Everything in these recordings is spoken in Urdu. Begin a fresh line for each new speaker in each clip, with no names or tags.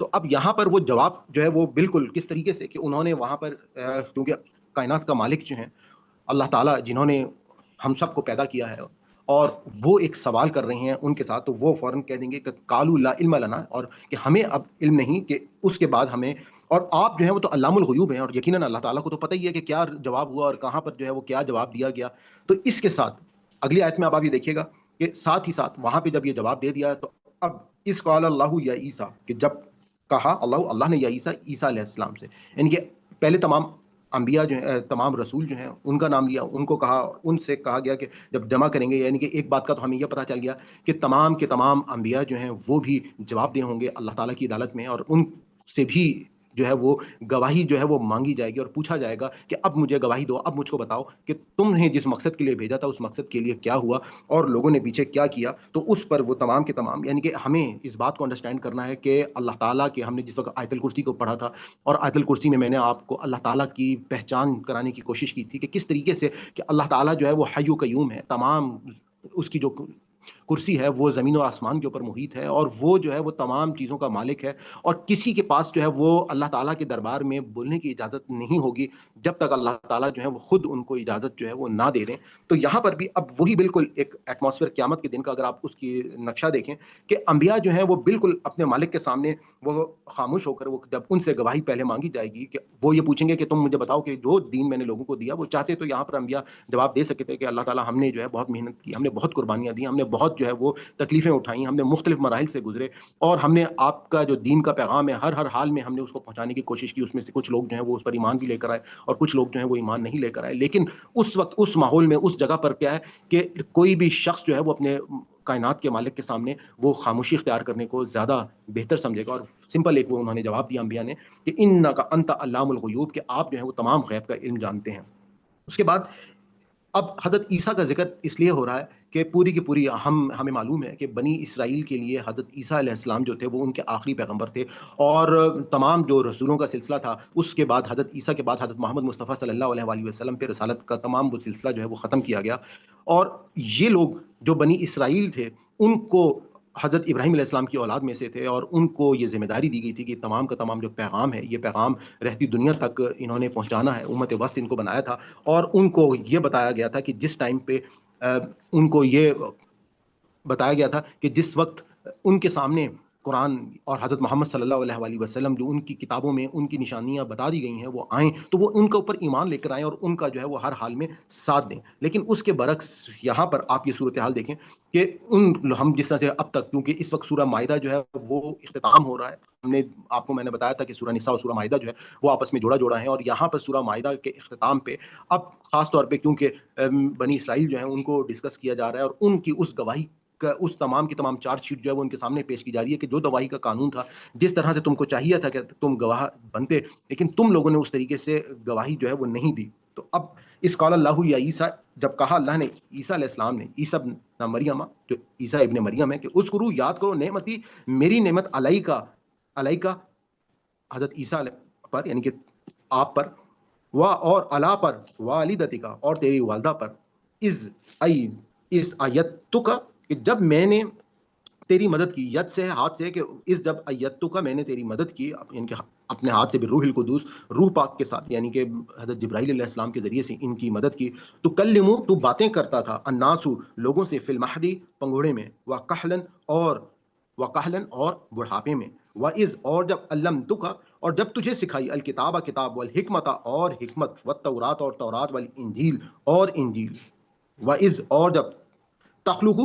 تو اب یہاں پر وہ جواب جو ہے وہ بالکل کس طریقے سے کہ انہوں نے وہاں پر کیونکہ کائنات کا مالک جو ہیں اللہ تعالیٰ جنہوں نے ہم سب کو پیدا کیا ہے اور وہ ایک سوال کر رہے ہیں ان کے ساتھ، تو وہ فوراً کہہ دیں گے کہ قالوا لا علم لنا، اور کہ ہمیں اب علم نہیں، کہ اس کے بعد ہمیں، اور آپ جو ہے وہ تو علام الغیوب ہیں اور یقیناً اللہ تعالیٰ کو تو پتہ ہی ہے کہ کیا جواب ہوا اور کہاں پر جو ہے وہ کیا جواب دیا گیا۔ تو اس کے ساتھ اگلی آیت میں آپ یہ دیکھیے گا کہ ساتھ ہی ساتھ وہاں پہ جب یہ جواب دے دیا تو اب اس قال اللہ یا عیسیٰ، کہ جب کہا اللہ نے یا عیسیٰ علیہ السلام سے، یعنی کہ پہلے تمام انبیاء جو ہیں، تمام رسول جو ہیں ان کا نام لیا، ان کو کہا، ان سے کہا گیا کہ جب جمع کریں گے، یعنی کہ ایک بات کا تو ہمیں یہ پتہ چل گیا کہ تمام کے تمام انبیاء جو ہیں وہ بھی جواب دے ہوں گے اللہ تعالیٰ کی عدالت میں، اور ان سے بھی جو ہے وہ گواہی جو ہے وہ مانگی جائے گی اور پوچھا جائے گا کہ اب مجھے گواہی دو، اب مجھ کو بتاؤ کہ تم نے جس مقصد کے لیے بھیجا تھا اس مقصد کے لیے کیا ہوا اور لوگوں نے پیچھے کیا کیا۔ تو اس پر وہ تمام کے تمام، یعنی کہ ہمیں اس بات کو انڈرسٹینڈ کرنا ہے کہ اللہ تعالیٰ کے، ہم نے جس وقت آیت الکرسی کو پڑھا تھا، اور آیت الکرسی میں نے آپ کو اللہ تعالیٰ کی پہچان کرانے کی کوشش کی تھی کہ کس طریقے سے کہ اللہ تعالیٰ جو ہے وہ حی و قیوم ہے، تمام اس کی جو کرسی ہے وہ زمین و آسمان کے اوپر محیط ہے، اور وہ جو ہے وہ تمام چیزوں کا مالک ہے، اور کسی کے پاس جو ہے وہ اللہ تعالیٰ کے دربار میں بولنے کی اجازت نہیں ہوگی جب تک اللہ تعالیٰ جو ہے وہ خود ان کو اجازت جو ہے وہ نہ دے دیں۔ تو یہاں پر بھی اب وہی بالکل ایک ایٹماسفیئر قیامت کے دن کا اگر آپ اس کی نقشہ دیکھیں کہ انبیاء جو ہیں وہ بالکل اپنے مالک کے سامنے وہ خاموش ہو کر، وہ جب ان سے گواہی پہلے مانگی جائے گی کہ وہ یہ پوچھیں گے کہ تم مجھے بتاؤ کہ جو دین میں نے لوگوں کو دیا، وہ چاہتے تو یہاں پر انبیاء جواب دے سکتے تھے کہ اللہ تعالیٰ ہم نے جو ہے بہت محنت کی، ہم نے بہت قربانیاں دی، ہم نے بہت جو ہے وہ تکلیفیں اٹھائیں، ہم نے مختلف مراحل سے گزرے، اور ہم نے آپ کا جو دین کا پیغام ہے ہر حال میں ہم نے اس کو پہنچانے کی کوشش کی۔ اس میں سے کچھ لوگ جو ہیں وہ اس پر ایمان بھی لے کر آئے اور کچھ لوگ جو ہیں وہ ایمان نہیں لے کر آئے، لیکن اس وقت اس ماحول میں اس جگہ پر کیا ہے کہ کوئی بھی شخص جو ہے وہ اپنے کائنات کے مالک کے سامنے وہ خاموشی اختیار کرنے کو زیادہ بہتر سمجھے گا، اور سمپل ایک وہ انہوں نے جواب دیا انبیاء نے کہ انک انت علام الغیوب، کہ آپ جو ہے وہ تمام غیب کا علم جانتے ہیں۔ اس کے بعد اب حضرت عیسیٰ کا ذکر اس لیے ہو رہا ہے کہ پوری کی پوری ہمیں معلوم ہے کہ بنی اسرائیل کے لیے حضرت عیسیٰ علیہ السلام جو تھے وہ ان کے آخری پیغمبر تھے، اور تمام جو رسولوں کا سلسلہ تھا اس کے بعد حضرت عیسیٰ کے بعد حضرت محمد مصطفیٰ صلی اللہ علیہ وآلہ وسلم پہ رسالت کا تمام وہ سلسلہ جو ہے وہ ختم کیا گیا، اور یہ لوگ جو بنی اسرائیل تھے ان کو حضرت ابراہیم علیہ السلام کی اولاد میں سے تھے، اور ان کو یہ ذمہ داری دی گئی تھی کہ تمام کا تمام جو پیغام ہے یہ پیغام رہتی دنیا تک انہوں نے پہنچانا ہے، امت وسط ان کو بنایا تھا، اور ان کو یہ بتایا گیا تھا کہ جس ٹائم پہ ان کو یہ بتایا گیا تھا کہ جس وقت ان کے سامنے قرآن اور حضرت محمد صلی اللہ علیہ وآلہ وسلم جو ان کی کتابوں میں ان کی نشانیاں بتا دی گئی ہیں وہ آئیں، تو وہ ان کے اوپر ایمان لے کر آئیں اور ان کا جو ہے وہ ہر حال میں ساتھ دیں۔ لیکن اس کے برعکس یہاں پر آپ یہ صورتحال دیکھیں کہ ہم جس طرح سے اب تک، کیونکہ اس وقت سورہ مائدہ جو ہے وہ اختتام ہو رہا ہے، ہم نے آپ کو میں نے بتایا تھا کہ سورہ نساء اور سورہ مائدہ جو ہے وہ آپس میں جوڑا ہے، اور یہاں پر سورہ مائدہ کے اختتام پہ اب خاص طور پہ کیونکہ بنی اسرائیل جو ہیں ان کو ڈسکس کیا جا رہا ہے، اور ان کی اس گواہی کا اس تمام کی تمام چارج شیٹ جو ہے وہ ان کے سامنے پیش کی جا رہی ہے کہ جو گواہی کا قانون تھا، جس طرح سے تم کو چاہیے تھا کہ تم گواہ بنتے، لیکن تم لوگوں نے اس طریقے سے گواہی جو ہے وہ نہیں دی۔ تو اب اس قال اللہ یا عیسیٰ، جب کہا اللہ نے عیسیٰ علیہ السلام نے، عیسیٰ ابن مریم، جو عیسیٰ ابن مریم ہے، کہ اذکروا، یاد کرو، نعمتی، میری نعمت، علیکا حضرت عیسیٰ پر، یعنی کہ آپ پر، اور علا پر، والدتکا، اور تیری والدہ پر، اس آیت کا، کہ جب میں نے تیری مدد کی، ید سے ہاتھ سے، کہ اس جب ایتو کا میں نے تیری مدد کی، یعنی کہ اپنے ہاتھ سے بھی روح القدس، روح پاک کے ساتھ، یعنی کہ حضرت جبرائیل علیہ السلام کے ذریعے سے ان کی مدد کی، تو کلمو، تو باتیں کرتا تھا، الناسو، لوگوں سے، فی المہدی، پنگوڑے میں، وکہلن، اور بڑھاپے میں، وَإِذْ، اور جب، علمتک، اور جب تجھے سکھائی، الکتاب، کتاب، والحکمت، اور حکمت، والتورات، اور تورات، والانجیل، اور انجیل، وَإِذْ، اور جب، تخلق،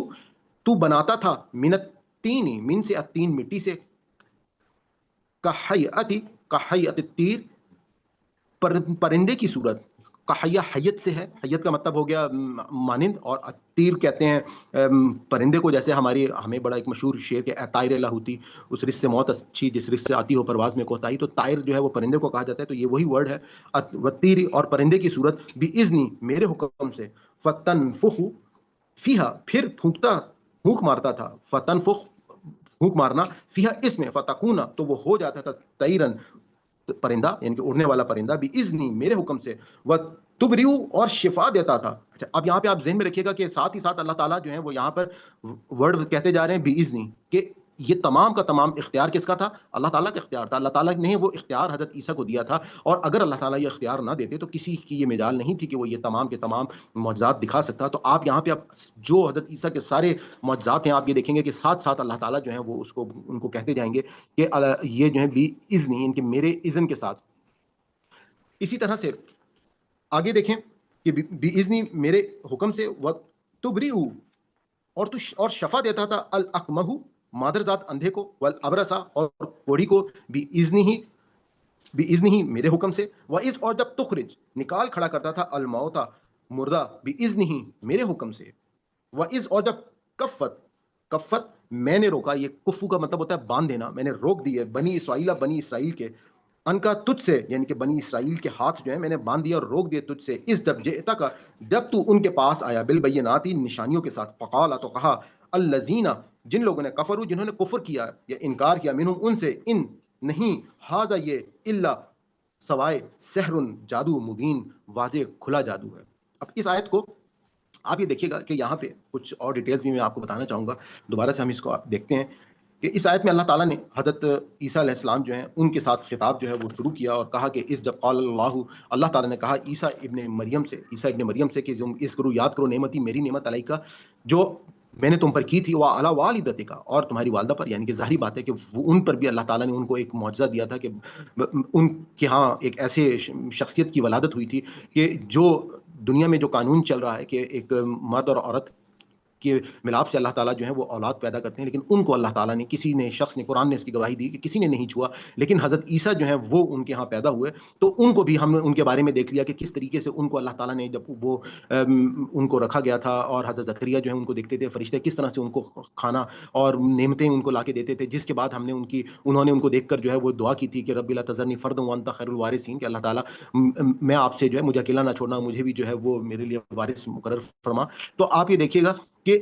تو بناتا تھا، من التین، من سے، التین، مٹی سے، کحیت الطیر، پرندے کی صورت، کحیہ حیت سے ہے، حیت کا مطلب ہو گیا مانند، اور تیر کہتے ہیں پرندے کو، جیسے ہمیں بڑا ایک مشہور شعر کہ طائر لاہوتی، اس رس سے موت اچھی جس رس سے آتی ہو پرواز میں کوتاہی، تو طائر جو ہے وہ پرندے کو کہا جاتا ہے، تو یہ وہی ورڈ ہے، وطیر، اور پرندے کی صورت، باذنی، میرے حکم سے، فتنفخ فیہا، پھر پھونک مارتا تھا، فتنفخ، پھونک مارنا، فیہا، اس میں، فتکونا، تو وہ ہو جاتا تھا، طیرن، پرندہ، یعنی کہ اڑنے والا پرندہ، باذنی، میرے حکم سے، تبریو، اور شفا دیتا تھا۔ اچھا، اب یہاں پہ آپ ذہن میں رکھیے گا کہ ساتھ ہی ساتھ اللہ تعالیٰ جو ہے وہ یہاں پر ورڈ کہتے جا رہے ہیں باذنی، کہ یہ تمام کا تمام اختیار کس کا تھا؟ اللہ تعالیٰ کا اختیار تھا. اللہ تعالیٰ نے وہ اختیار حضرت عیسیٰ کو دیا تھا, اور اگر اللہ تعالیٰ یہ اختیار نہ دیتے تو کسی کی یہ مجال نہیں تھی کہ وہ یہ تمام کے تمام معجزات دکھا سکتا. تو آپ یہاں پہ جو حضرت عیسیٰ کے سارے معجزات ہیں, آپ یہ دیکھیں گے کہ ساتھ ساتھ اللہ تعالیٰ جو ہے وہ اس کو ان کو کہتے جائیں گے کہ یہ جو ہے بھی اذنی, ان کے میرے اذن کے ساتھ. اسی طرح سے آگے دیکھیں کہ بھی اذنی میرے حکم سے, وَتُبْرِئُ اور شفا دیتا تھا الاقمہ مادر ذات اندھے کو, والابرسا اور کوڑھی کو, بھی اذن ہی میرے حکم سے, وَإِذْ اور جب تخرج نکال کھڑا کرتا تھا الموتى مردہ بھی اذن ہی میرے حکم سے, وَإِذْ اور جب کفت میں نے روکا, یہ کفو کا مطلب ہوتا ہے باندھ دینا, میں نے روک دیے بنی اسرائیل کے, ان کا تجھ سے یعنی کہ بنی اسرائیل کے ہاتھ جو ہے میں نے باندھ دیا اور روک دیے تجھ سے, اس جب جئتا کا جب تو ان کے پاس آیا, بالبینات نشانیوں کے ساتھ, فقال تو کہا, الذین جن لوگوں نے کفروا جنہوں نے کفر کیا یا انکار کیا, منہم ان سے, ان نہیں, ھذا یہ, الا سوائے, سحر جادو, مبین واضح کھلا جادو ہے. اب اس آیت کو آپ یہ دیکھیے گا کہ یہاں پہ کچھ اور ڈیٹیلز بھی میں آپ کو بتانا چاہوں گا. دوبارہ سے ہم اس کو دیکھتے ہیں کہ اس آیت میں اللہ تعالیٰ نے حضرت عیسیٰ علیہ السلام جو ہیں ان کے ساتھ خطاب جو ہے وہ شروع کیا, اور کہا کہ اس جب قال اللہ تعالیٰ نے کہا عیسیٰ ابن مریم سے کہ تم اس کرو, یاد کرو نعمتی, میری نعمت علیکہ جو میں نے تم پر کی تھی, وعلی والدتک اور تمہاری والدہ پر. یعنی کہ ظاہری بات ہے کہ ان پر بھی اللہ تعالیٰ نے ان کو ایک معجزہ دیا تھا کہ ان کے ہاں ایک ایسے شخصیت کی ولادت ہوئی تھی کہ جو دنیا میں جو قانون چل رہا ہے کہ ایک مرد اور عورت کے ملاپ سے اللہ تعالیٰ جو ہے وہ اولاد پیدا کرتے ہیں, لیکن ان کو اللہ تعالیٰ نے کسی نے شخص نے, قرآن نے اس کی گواہی دی کہ کسی نے نہیں چھوا, لیکن حضرت عیسیٰ جو ہیں وہ ان کے ہاں پیدا ہوئے. تو ان کو بھی ہم نے ان کے بارے میں دیکھ لیا کہ کس طریقے سے ان کو اللہ تعالیٰ نے جب وہ ان کو رکھا گیا تھا, اور حضرت زکریا جو ہے ان کو دیکھتے تھے فرشتے کس طرح سے ان کو کھانا اور نعمتیں ان کو لا کے دیتے تھے, جس کے بعد ہم نے انہوں نے ان کو دیکھ کر جو ہے وہ دعا کی تھی کہ رب لا تذرنی فردا وانت خیر الوارثین, کہ اللہ تعالیٰ میں آپ سے جو ہے مجھے اکیلا نہ چھوڑنا, مجھے بھی جو ہے وہ میرے لیے وارث مقرر فرما. تو آپ یہ دیکھیے گا کہ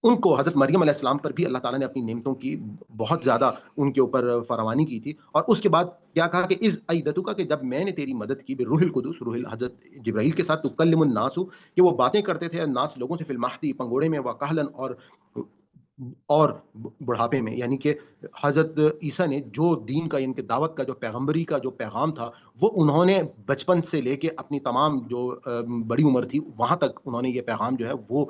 ان کو حضرت مریم علیہ السلام پر بھی اللہ تعالیٰ نے اپنی نعمتوں کی بہت زیادہ ان کے اوپر فراوانی کی تھی. اور اس کے بعد کیا کہا کہ از ایدتک, کہ جب میں نے تیری مدد کی بروح القدس, روح حضرت جبرائیل کے ساتھ, تکلم الناس, کہ وہ باتیں کرتے تھے الناس لوگوں سے, فی المہدی پنگوڑے میں, وکہلا اور بڑھاپے میں. یعنی کہ حضرت عیسیٰ نے جو دین کا, یعنی کہ دعوت کا, جو پیغمبری کا جو پیغام تھا, وہ انہوں نے بچپن سے لے کے اپنی تمام جو بڑی عمر تھی وہاں تک انہوں نے یہ پیغام جو ہے وہ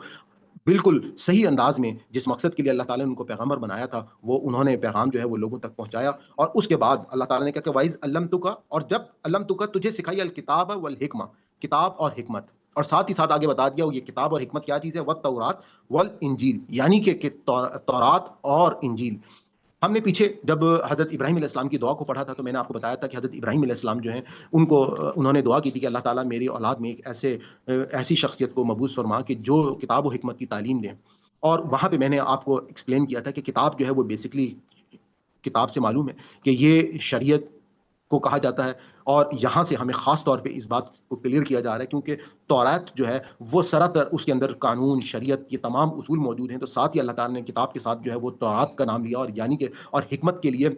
بالکل صحیح انداز میں, جس مقصد کے لیے اللہ تعالیٰ نے ان کو پیغمبر بنایا تھا, وہ انہوں نے پیغام جو ہے وہ لوگوں تک پہنچایا. اور اس کے بعد اللہ تعالیٰ نے کہا کہ وَإِذْ عَلَّمْتُكَ, اور جب علمتک تجھے سکھائی, الکتاب والحکمہ, کتاب اور حکمت, اور ساتھ ہی ساتھ آگے بتا دیا یہ کتاب اور حکمت کیا چیز ہے, والتورات والانجیل, یعنی کہ تورات اور انجیل. ہم نے پیچھے جب حضرت ابراہیم علیہ السلام کی دعا کو پڑھا تھا تو میں نے آپ کو بتایا تھا کہ حضرت ابراہیم علیہ السلام جو ہیں انہوں نے دعا کی تھی کہ اللہ تعالیٰ میری اولاد میں ایک ایسی شخصیت کو مبعوث فرما کہ جو کتاب و حکمت کی تعلیم دیں. اور وہاں پہ میں نے آپ کو ایکسپلین کیا تھا کہ کتاب جو ہے وہ بیسکلی, کتاب سے معلوم ہے کہ یہ شریعت کو کہا جاتا ہے, اور یہاں سے ہمیں خاص طور پہ اس بات کو کلیئر کیا جا رہا ہے کیونکہ تورات جو ہے وہ سراتر اس کے اندر قانون, شریعت, یہ تمام اصول موجود ہیں. تو ساتھ ہی اللہ تعالیٰ نے کتاب کے ساتھ جو ہے وہ تورات کا نام لیا, اور یعنی کہ اور حکمت کے لیے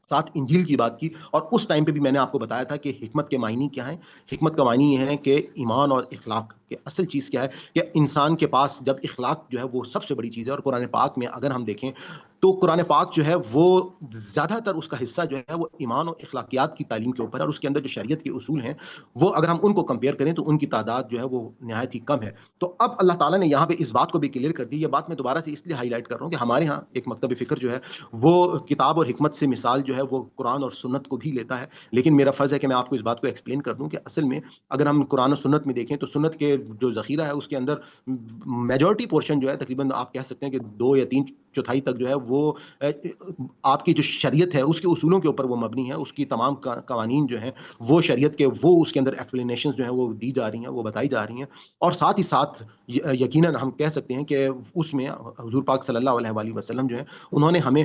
ساتھ انجیل کی بات کی. اور اس ٹائم پہ بھی میں نے آپ کو بتایا تھا کہ حکمت کے معنی کیا ہیں. حکمت کا معنی یہ ہے کہ ایمان اور اخلاق, کہ اصل چیز کیا ہے کہ انسان کے پاس جب اخلاق جو ہے وہ سب سے بڑی چیز ہے. اور قرآن پاک میں اگر ہم دیکھیں تو قرآن پاک جو ہے وہ زیادہ تر اس کا حصہ جو ہے وہ ایمان اور اخلاقیات کی تعلیم کے اوپر ہے, اور اس کے اندر جو شریعت کے اصول ہیں وہ اگر ہم ان کو کمپیئر کریں تو ان کی تعداد جو ہے وہ نہایت ہی کم ہے. تو اب اللہ تعالیٰ نے یہاں پہ اس بات کو بھی کلیئر کر دی. یہ بات میں دوبارہ سے اس لیے ہائی لائٹ کر رہا ہوں کہ ہمارے ہاں ایک مکتب فکر جو ہے وہ کتاب اور حکمت سے مثال جو ہے وہ قرآن اور سنت کو بھی لیتا ہے, لیکن میرا فرض ہے کہ میں آپ کو اس بات کو ایکسپلین کر دوں کہ اصل میں اگر ہم قرآن اور سنت میں دیکھیں تو سنت کے جو ذخیرہ ہے اس کے اندر میجورٹی پورشن جو ہے تقریباً آپ کہہ سکتے ہیں کہ 2 یا 3 چوتھائی تک جو ہے وہ آپ کی جو شریعت ہے اس کے اصولوں کے اوپر وہ مبنی ہے. اس کی تمام قوانین جو ہیں وہ شریعت کے, وہ اس کے اندر ایکسپلینیشنز جو ہیں وہ دی جا رہی ہیں, وہ بتائی جا رہی ہیں. اور ساتھ ہی ساتھ یقیناً ہم کہہ سکتے ہیں کہ اس میں حضور پاک صلی اللہ علیہ وآلہ وسلم جو ہیں انہوں نے ہمیں